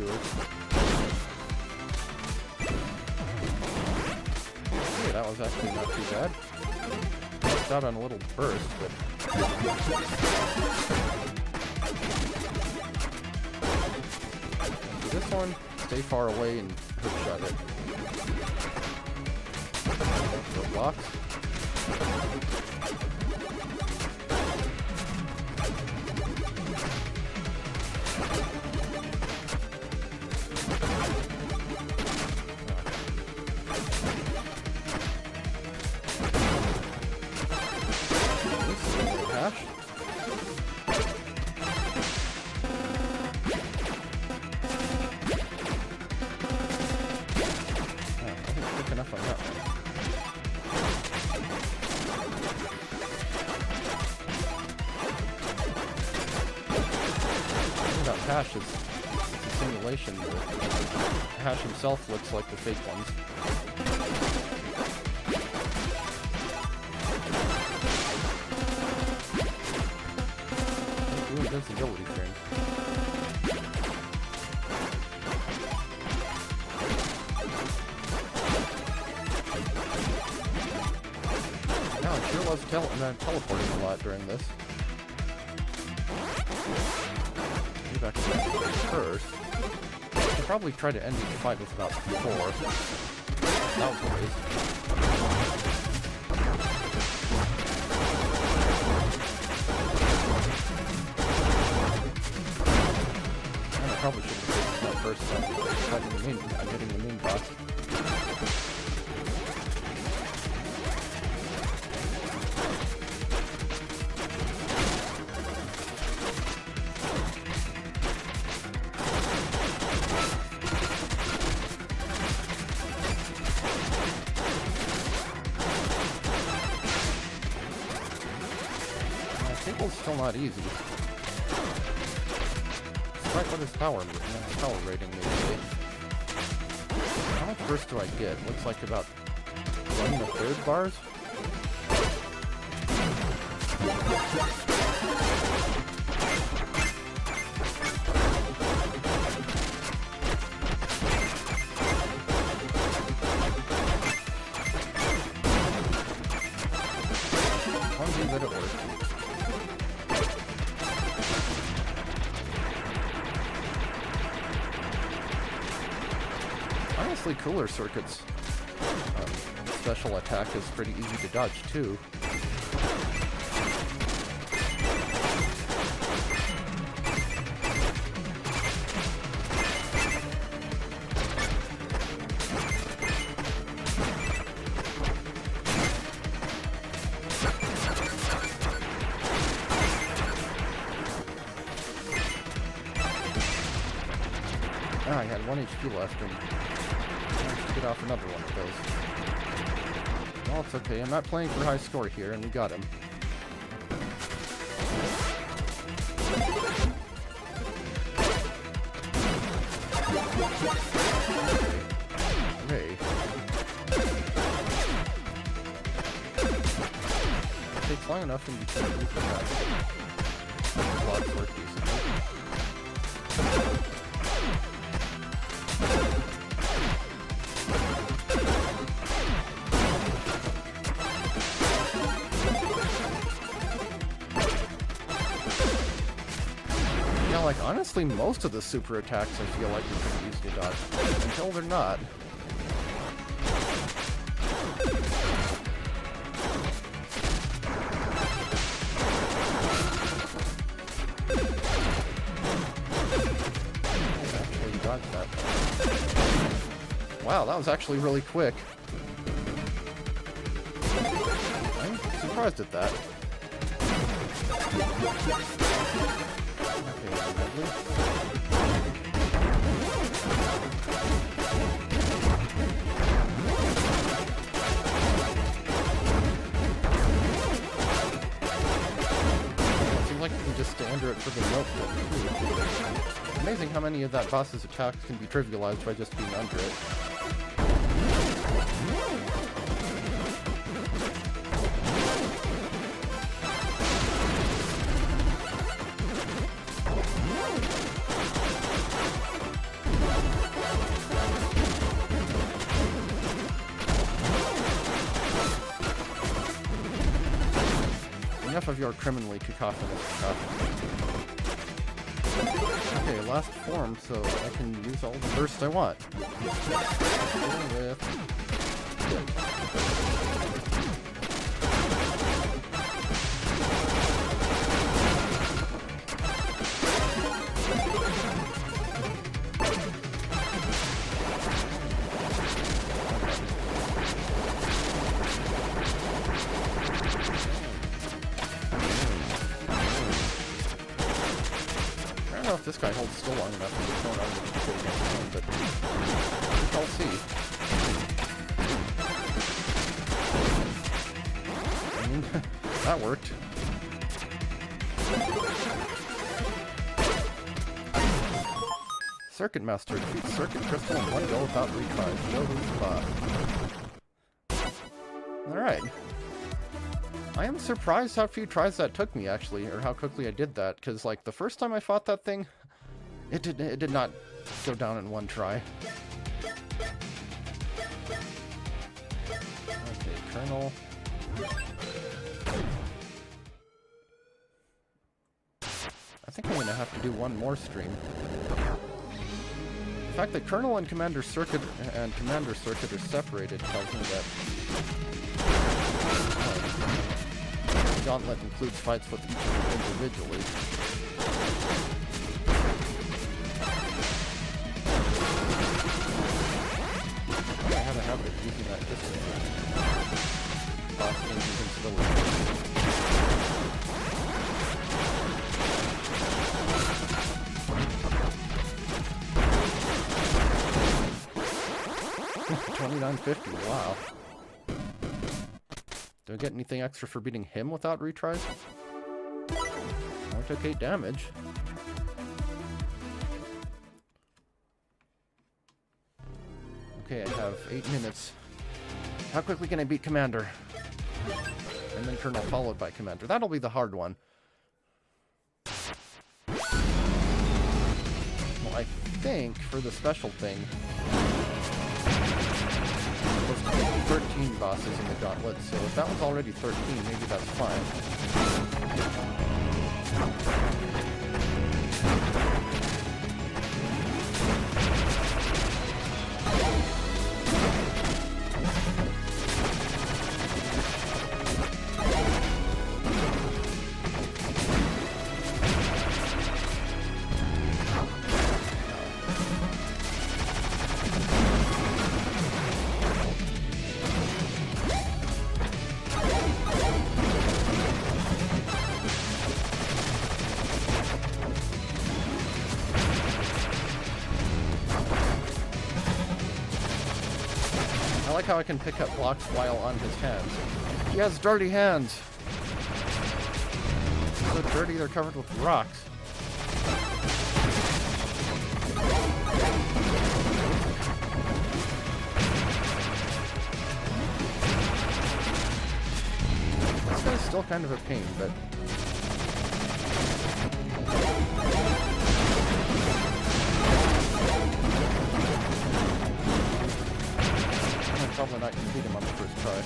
detours. Okay, that was actually not too bad. Missed out on a little burst, but... And for this one, stay far away and hookshot it. Go blocks. Enough on that one. The thing about Hash is it's a simulation. Hash himself looks like the fake ones. Ooh, invincibility thing. Sure was teleporting a lot during this. Maybe I can get first. I should probably try to end each fight with about 4. That was a waste. And I probably should have taken that first time. I'm hitting the main boss. Table's still not easy. Despite what his power rating may be. How much burst do I get? Looks like about 1/3 bars? One thing that it worked. Honestly, Cooler Circuit's special attack is pretty easy to dodge, too. I had 1 HP left and managed to get off another one of those. Well, it's okay. I'm not playing for high score here, and we got him. Okay. It takes long enough and you can move the back. Blocks work decently. Like, honestly, most of the super attacks I feel like are pretty easy to dodge, until they're not. Actually dodged that. Wow, that was actually really quick. I'm surprised at that. Seems like you can just stay under it for the notebook. Amazing how many of that boss's attacks can be trivialized by just being under it. Enough of your criminally cacophonous cacophony. Okay, last form, so I can use all the burst I want. I don't know if this guy holds still long enough to get thrown out of the game, but I'll see. I mean, that worked. Circuit Master defeats Circuit Crystal in one go without retries. Show who's the boss. Alright. I am surprised how few tries that took me, actually, or how quickly I did that, because, like, the first time I fought that thing, it did not go down in one try. Okay, Colonel. I think I'm going to have to do one more stream. The fact that Colonel and Commander Circuit are separated tells me that the Gauntlet includes fights with each of them individually. I have a habit of using that distance. Boss gains invincibility. 2950, wow. Do I get anything extra for beating him without retries? I took 8 damage. Okay, I have 8 minutes. How quickly can I beat Commander? And then Colonel followed by Commander. That'll be the hard one. Well, I think for the special thing, 13 bosses in the Gauntlet, so if that was already 13, maybe that's fine. I like how I can pick up blocks while on his hands. He has dirty hands! So dirty they're covered with rocks. This guy's still kind of a pain, but... probably not going to beat him on the first try.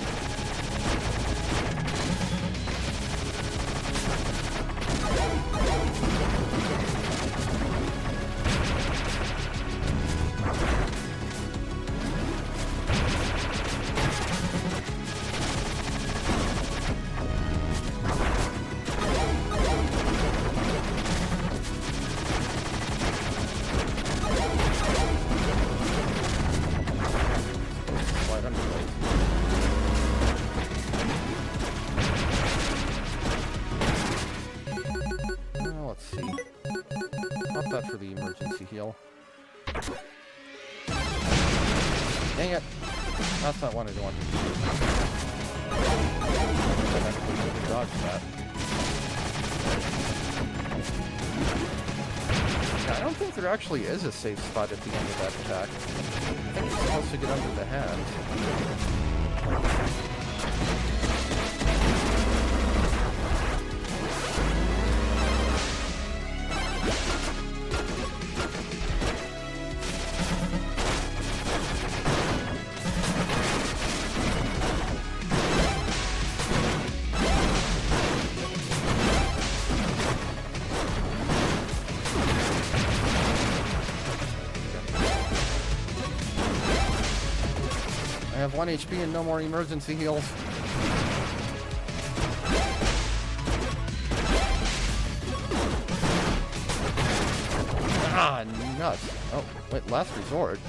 For the emergency heal. Dang it! That's not what I wanted to do. I have to dodge that. Yeah, I don't think there actually is a safe spot at the end of that attack. I think you're supposed to get under the hands. 1 HP and no more emergency heals. Ah, nuts. Oh, wait, last resort. Is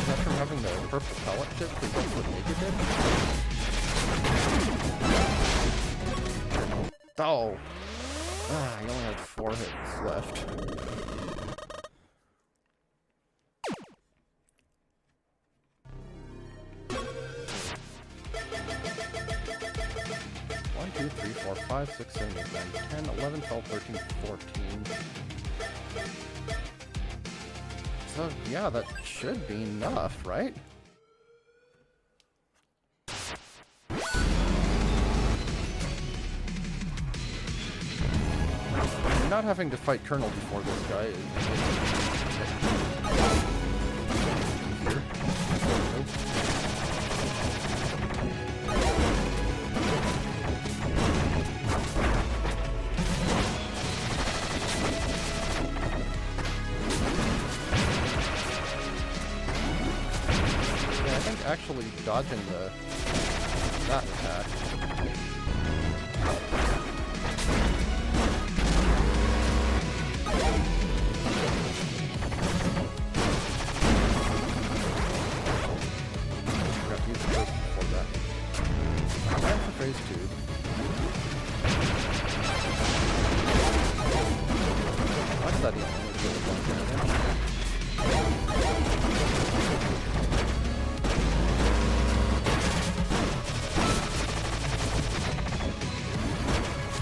that from having the purple pellet chip? Because that's what Naked did? Oh! Ah, he only had 4 hits left. One, 2, 3, 4, 5, 6, 7, 8, 9, 10, 11, 12, 13, 14. So, yeah, that should be enough, right? Not having to fight Colonel before this guy is here. Yeah, I think actually dodging that attack. Phase 2. Why did that even only do it one damage?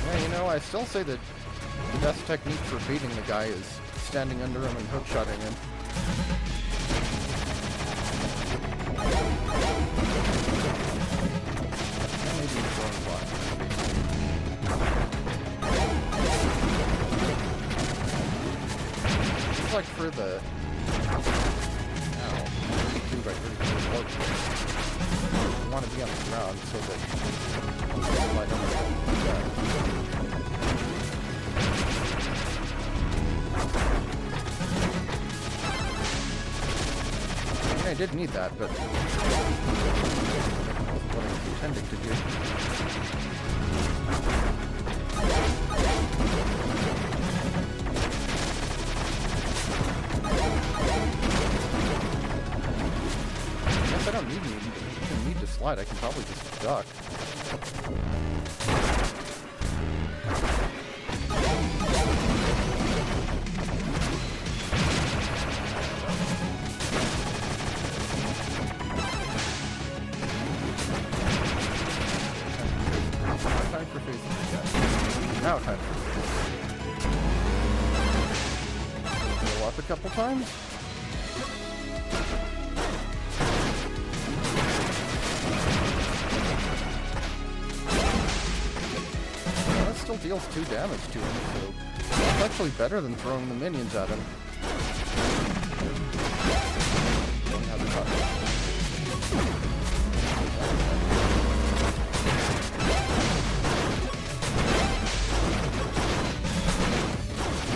Yeah, you know, I still say that the best technique for beating the guy is standing under him and hookshotting him. Like for the you want to be on the ground so that I did need that, but that's what I was intending to do. I don't need to slide. I can probably just duck. Time for phase 3, guys. Now time for phase 3. Go up a couple times. Still deals 2 damage to him, so it's actually better than throwing the minions at him. Don't have the touch.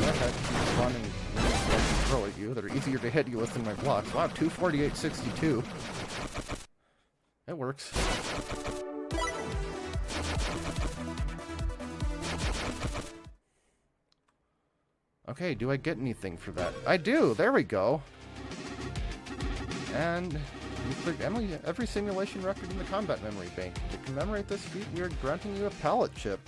That guy keeps spawning minions that can throw at you that are easier to hit you with than my blocks. Wow, 248.62. It works. Okay, do I get anything for that? I do! There we go! And you cleared every simulation record in the combat memory bank. To commemorate this feat, we are granting you a pallet chip.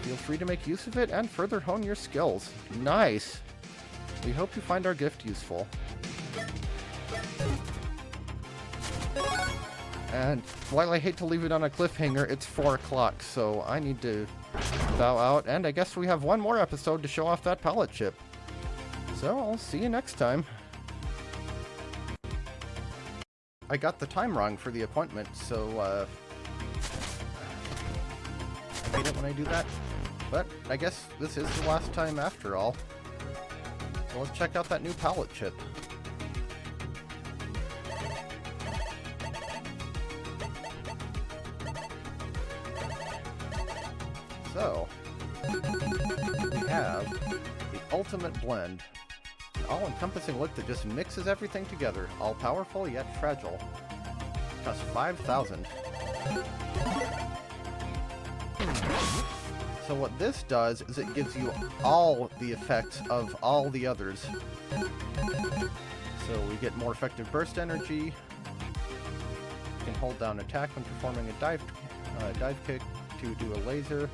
Feel free to make use of it and further hone your skills. Nice! We hope you find our gift useful. And while I hate to leave it on a cliffhanger, it's 4 o'clock, so I need to bow out, and I guess we have one more episode to show off that pallet chip. So I'll see you next time. I got the time wrong for the appointment, so I hate it when I do that. But I guess this is the last time after all. So let's check out that new pallet chip. So, we have the ultimate blend. An all-encompassing look that just mixes everything together. All-powerful yet fragile. Costs 5,000. So what this does is it gives you all the effects of all the others. So we get more effective burst energy. You can hold down attack when performing a dive kick to do a laser.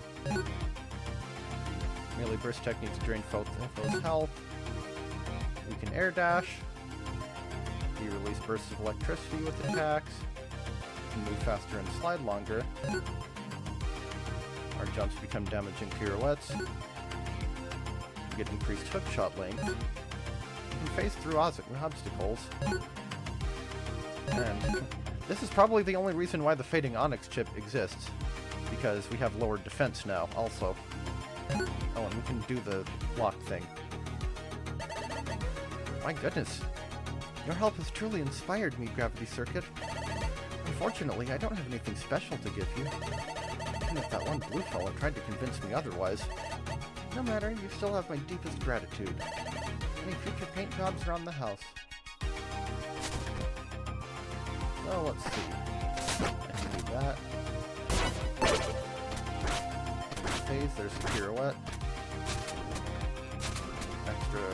Melee burst techniques drain foe's health. We can air dash. You release bursts of electricity with attacks. You can move faster and slide longer. Our jumps become damaging pirouettes. You get increased hook shot length. You can phase through obstacles. And this is probably the only reason why the Fading Onyx chip exists. Because we have lowered defense now, also. Oh, and we can do the block thing. My goodness. Your help has truly inspired me, Gravity Circuit. Unfortunately, I don't have anything special to give you. Even if that one blue fella tried to convince me otherwise. No matter, you still have my deepest gratitude. Any future paint jobs around the house? Oh, let's see. I can do that. Phase, there's a pirouette. Extra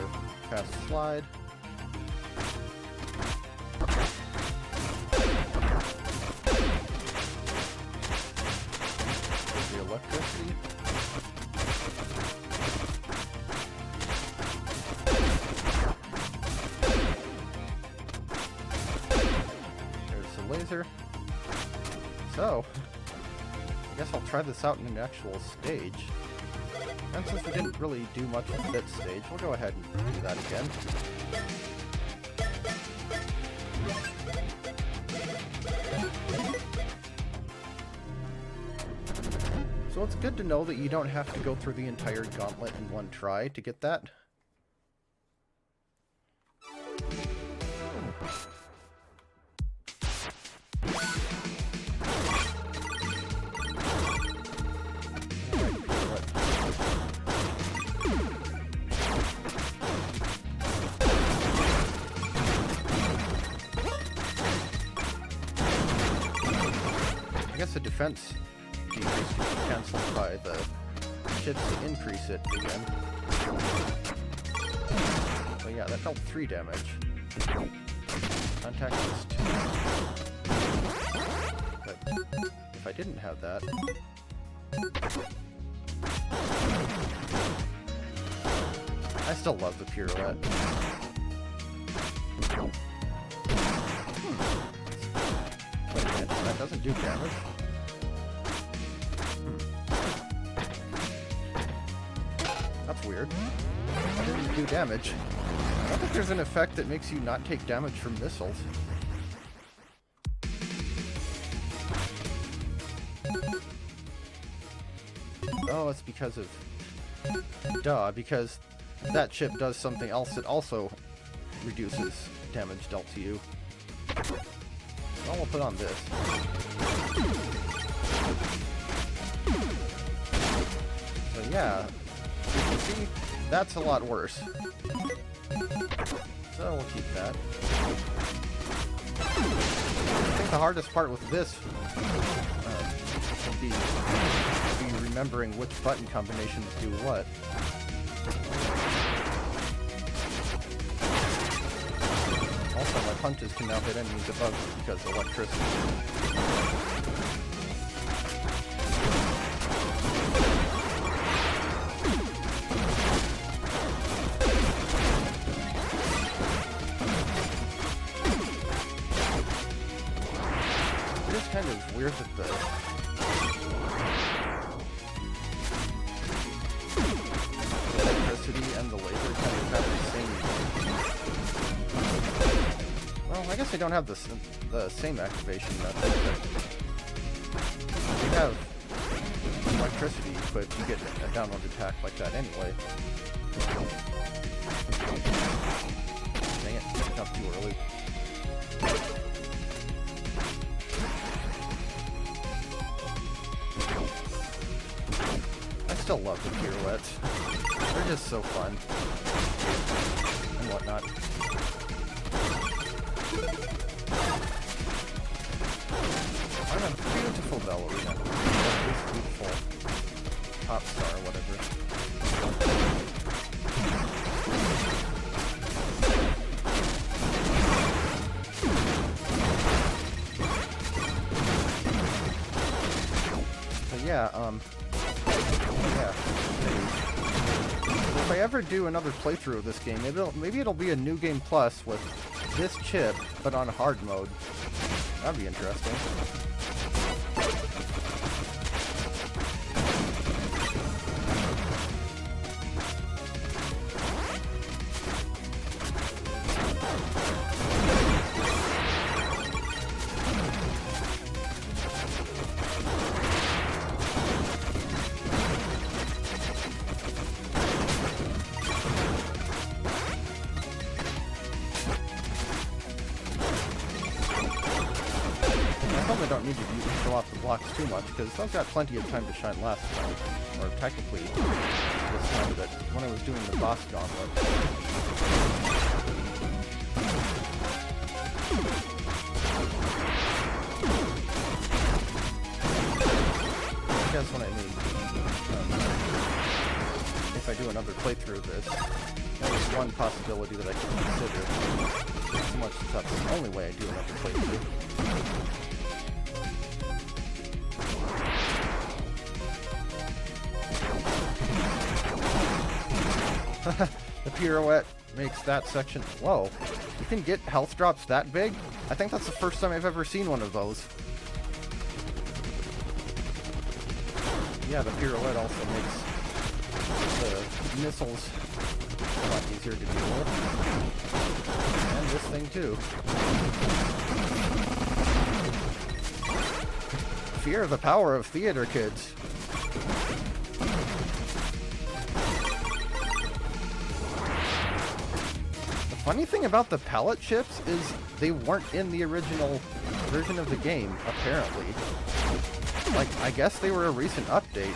fast slide. There's the electricity. There's the laser. So, I guess I'll try this out in an actual stage. And since we didn't really do much with this stage, we'll go ahead and do that again. So it's good to know that you don't have to go through the entire gauntlet in one try to get that. I guess the defense decrease can be cancelled by the chips to increase it again. So yeah, that dealt 3 damage. Contact is 2. But if I didn't have that... I still love the pirouette. Wait a minute, that doesn't do damage? That's weird. That didn't do damage. I don't think there's an effect that makes you not take damage from missiles. Oh, it's because of... Duh, because that chip does something else that also reduces damage dealt to you. Well, we'll put on this. So yeah, you can see, that's a lot worse. So we'll keep that. I think the hardest part with this will be remembering which button combinations do what. Also, my punches can now hit enemies above me because of electricity. It is kind of weird that the electricity and the laser kind of have the same... Well, I guess they don't have the same activation method, but if you have electricity equipped, you get a downward attack like that anyway. Dang it, picked up too early. I still love the pirouettes. They're just so fun. And whatnot. What a beautiful ballerina. This beautiful pop star, whatever. But yeah, if I ever do another playthrough of this game, maybe it'll be a New Game Plus with this chip, but on hard mode. That'd be interesting. I don't need to show off the blocks too much, because I've got plenty of time to shine last time. Or technically, this time that when I was doing the boss gauntlet. Guess what I mean. If I do another playthrough of this, that is one possibility that I can consider. Not so much as that's the only way I do another playthrough. The pirouette makes that section... Whoa. You can get health drops that big? I think that's the first time I've ever seen one of those. Yeah, the pirouette also makes the missiles a lot easier to deal with. And this thing too. Fear the power of theater kids. Funny thing about the palette chips is they weren't in the original version of the game, apparently. Like, I guess they were a recent update.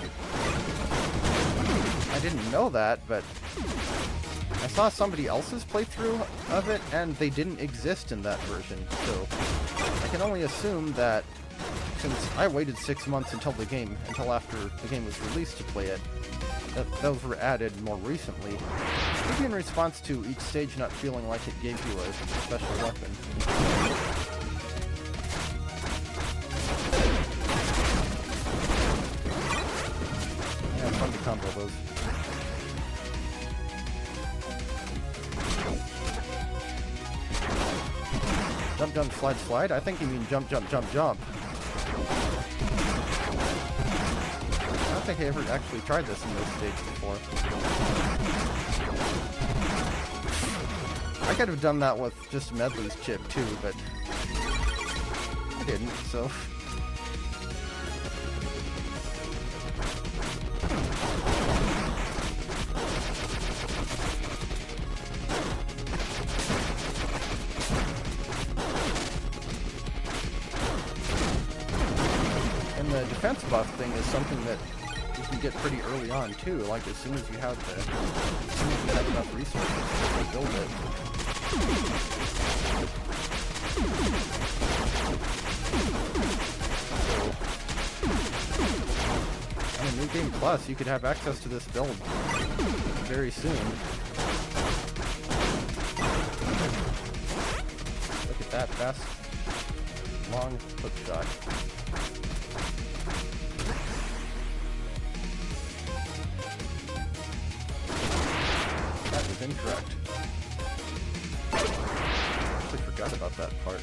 I didn't know that, but I saw somebody else's playthrough of it, and they didn't exist in that version, so I can only assume that since I waited 6 months until after the game was released to play it, that those were added more recently. Maybe in response to each stage not feeling like it gave you a special weapon. Yeah, it's fun to combo those. Jump, jump, slide, slide? I think you mean jump, jump, jump, jump. I don't think I ever actually tried this in this stage before. I could have done that with just Medley's chip too, but I didn't, so... And the defense buff thing is something that you can get pretty early on too, like as soon as you have enough resources to build it. On a New Game Plus, you could have access to this build very soon. Look at that fast, long hook shot. That was incorrect. I forgot about that part.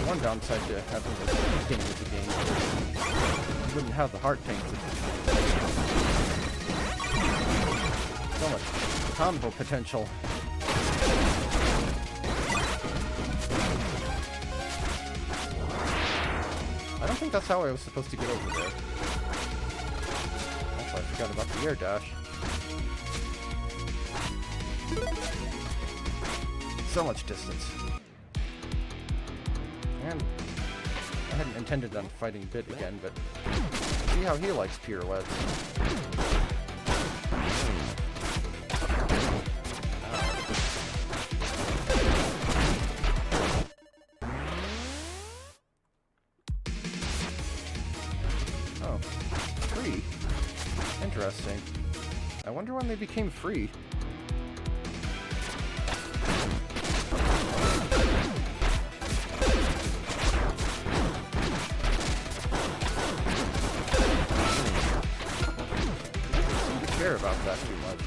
One downside to having this beginning of the game is you wouldn't have the heart tanks. So much combo potential. I don't think that's how I was supposed to get over there. Also, I forgot about the air dash. So much distance. And I hadn't intended on fighting Bit again, but see how he likes pirouettes. Oh, free. Interesting. I wonder when they became free. Care about that too much.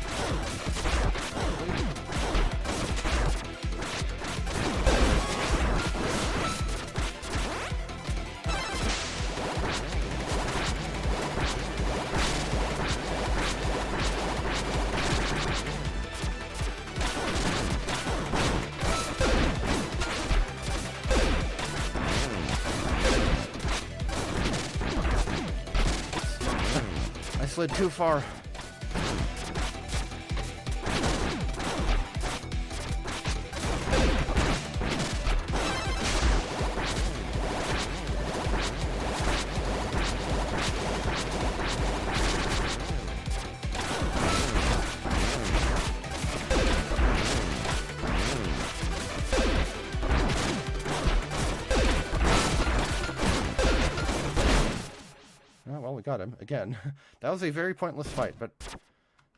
I slid too far. Well, we got him again. That was a very pointless fight, but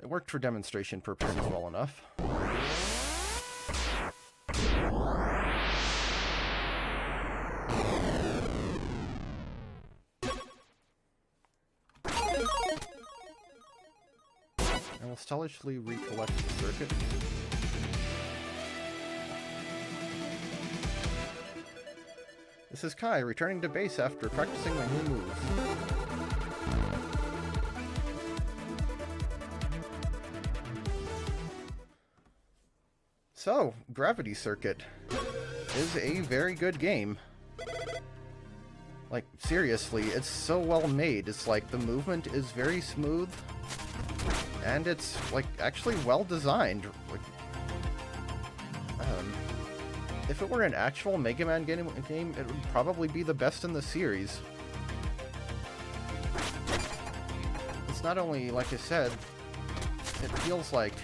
it worked for demonstration purposes well enough. I will stylishly recollect the circuit. This is Kai, returning to base after practicing my new moves. So, Gravity Circuit is a very good game. Like, seriously, it's so well made. It's like, the movement is very smooth, and it's, like, actually well designed. Like, if it were an actual Mega Man game, it would probably be the best in the series. It's not only, like I said, it feels like...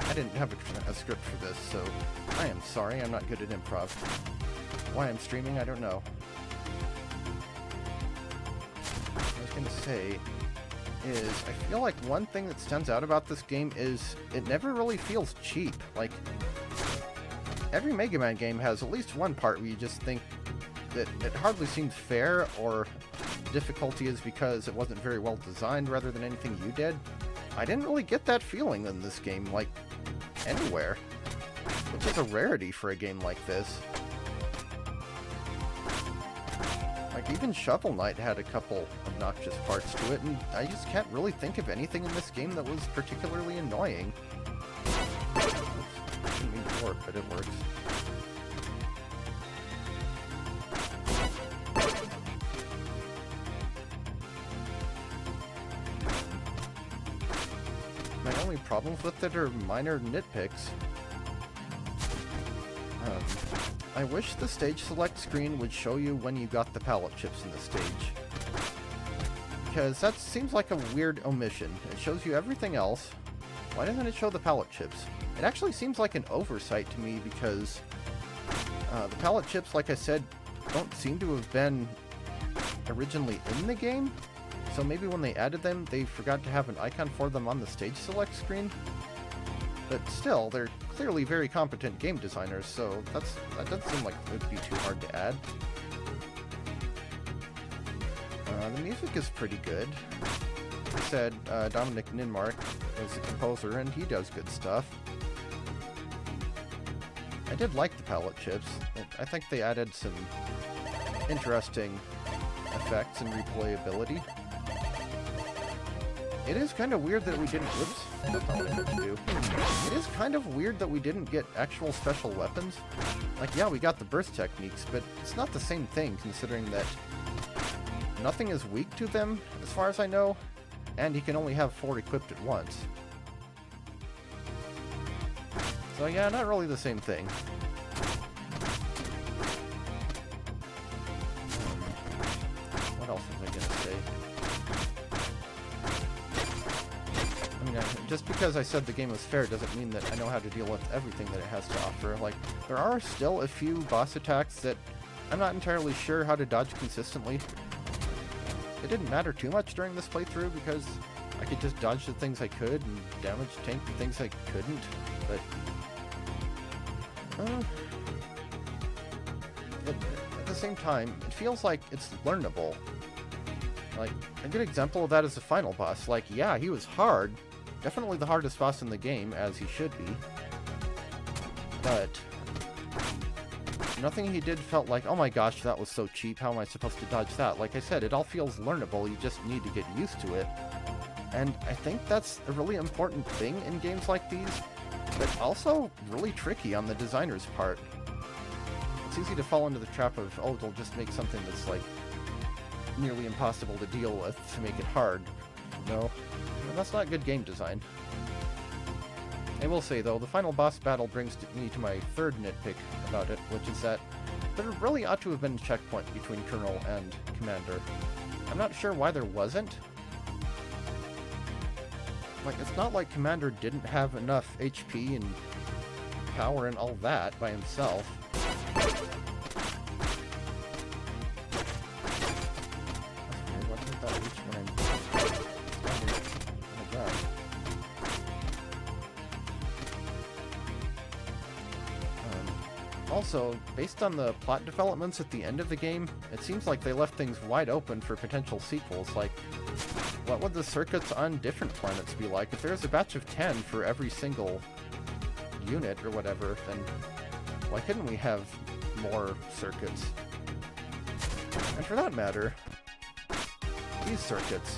I didn't have a script for this, so I am sorry, I'm not good at improv. Why I'm streaming, I don't know. What I was going to say is, I feel like one thing that stands out about this game is it never really feels cheap. Like, every Mega Man game has at least one part where you just think that it hardly seems fair, or difficulty is because it wasn't very well designed rather than anything you did. I didn't really get that feeling in this game, like, anywhere. Which is a rarity for a game like this. Like, even Shovel Knight had a couple obnoxious parts to it, and I just can't really think of anything in this game that was particularly annoying. Oops, didn't mean to warp, but it works. My only problems with it are minor nitpicks. I wish the stage select screen would show you when you got the pallet chips in the stage. Because that seems like a weird omission. It shows you everything else. Why doesn't it show the pallet chips? It actually seems like an oversight to me because the pallet chips, like I said, don't seem to have been originally in the game. So maybe when they added them, they forgot to have an icon for them on the stage select screen. But still, they're clearly very competent game designers, so that doesn't seem like it would be too hard to add. The music is pretty good. Like I said, Dominic Ninmark was the composer, and he does good stuff. I did like the palette chips. I think they added some interesting effects and replayability. It is kind of weird that we didn't... Whoops, that's not what I meant to do. It is kind of weird that we didn't get actual special weapons. Like, yeah, we got the burst techniques, but it's not the same thing, considering that nothing is weak to them, as far as I know, and he can only have 4 equipped at once. So yeah, not really the same thing. What else was I gonna say? I mean, just because I said the game was fair doesn't mean that I know how to deal with everything that it has to offer. Like, there are still a few boss attacks that I'm not entirely sure how to dodge consistently. It didn't matter too much during this playthrough because I could just dodge the things I could and damage tank the things I couldn't, but... at the same time, it feels like it's learnable. Like, a good example of that is the final boss. Like, yeah, he was hard. Definitely the hardest boss in the game, as he should be. But nothing he did felt like, oh my gosh, that was so cheap, how am I supposed to dodge that? Like I said, it all feels learnable, you just need to get used to it. And I think that's a really important thing in games like these, but also really tricky on the designer's part. It's easy to fall into the trap of, oh, they'll just make something that's, like, nearly impossible to deal with to make it hard. No, that's not good game design. I will say, though, the final boss battle brings me to my third nitpick about it, which is that there really ought to have been a checkpoint between Colonel and Commander. I'm not sure why there wasn't. Like, it's not like Commander didn't have enough HP and power and all that by himself. Why didn't that reach when I'm standing on the ground? Also, based on the plot developments at the end of the game, it seems like they left things wide open for potential sequels. Like, what would the circuits on different planets be like? If there's a batch of 10 for every single unit or whatever, then why couldn't we have more circuits? And for that matter, these circuits,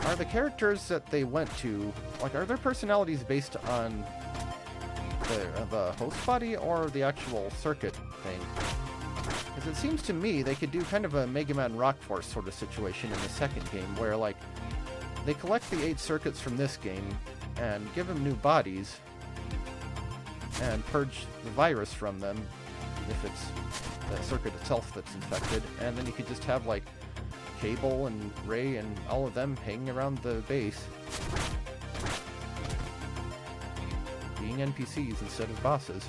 are the characters that they went to, like, are their personalities based on the host body or the actual circuit thing? Because it seems to me they could do kind of a Mega Man Rock Force sort of situation in the second game, where, like, they collect the 8 circuits from this game and give them new bodies and purge the virus from them if it's the circuit itself that's infected, and then you could just have, like, Cable and Ray and all of them hanging around the base being NPCs instead of bosses.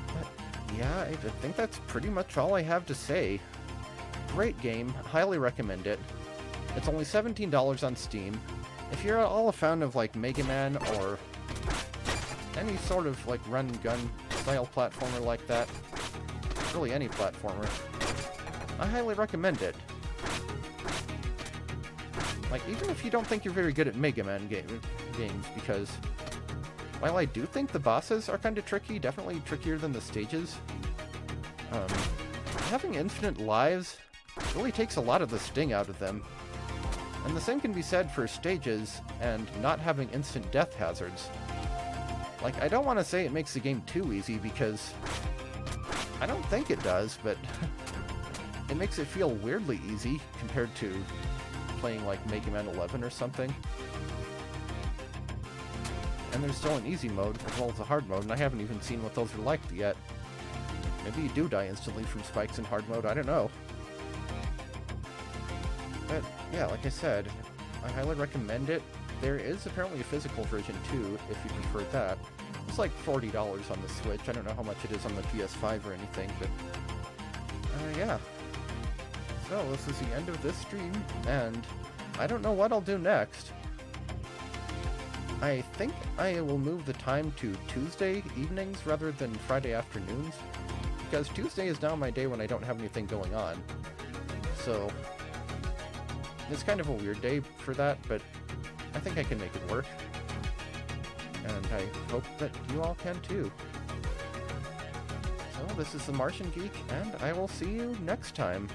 But yeah, I think that's pretty much all I have to say. Great game, highly recommend it. It's only $17 on Steam. If you're at all a fan of, like, Mega Man or any sort of, like, run-gun style platformer like that, really any platformer, I highly recommend it. Like, even if you don't think you're very good at Mega Man games, because while I do think the bosses are kind of tricky, definitely trickier than the stages, having infinite lives really takes a lot of the sting out of them. And the same can be said for stages and not having instant death hazards. Like, I don't want to say it makes the game too easy, because I don't think it does, but it makes it feel weirdly easy compared to playing, like, Mega Man 11 or something. And there's still an easy mode, as well as a hard mode, and I haven't even seen what those are like yet. Maybe you do die instantly from spikes in hard mode, I don't know. But, yeah, like I said, I highly recommend it. There is apparently a physical version, too, if you prefer that. It's like $40 on the Switch. I don't know how much it is on the PS5 or anything, but yeah. So, this is the end of this stream, and I don't know what I'll do next. I think I will move the time to Tuesday evenings rather than Friday afternoons, because Tuesday is now my day when I don't have anything going on. So, it's kind of a weird day for that, but I think I can make it work. And I hope that you all can too. So, this is the Martian Geek, and I will see you next time.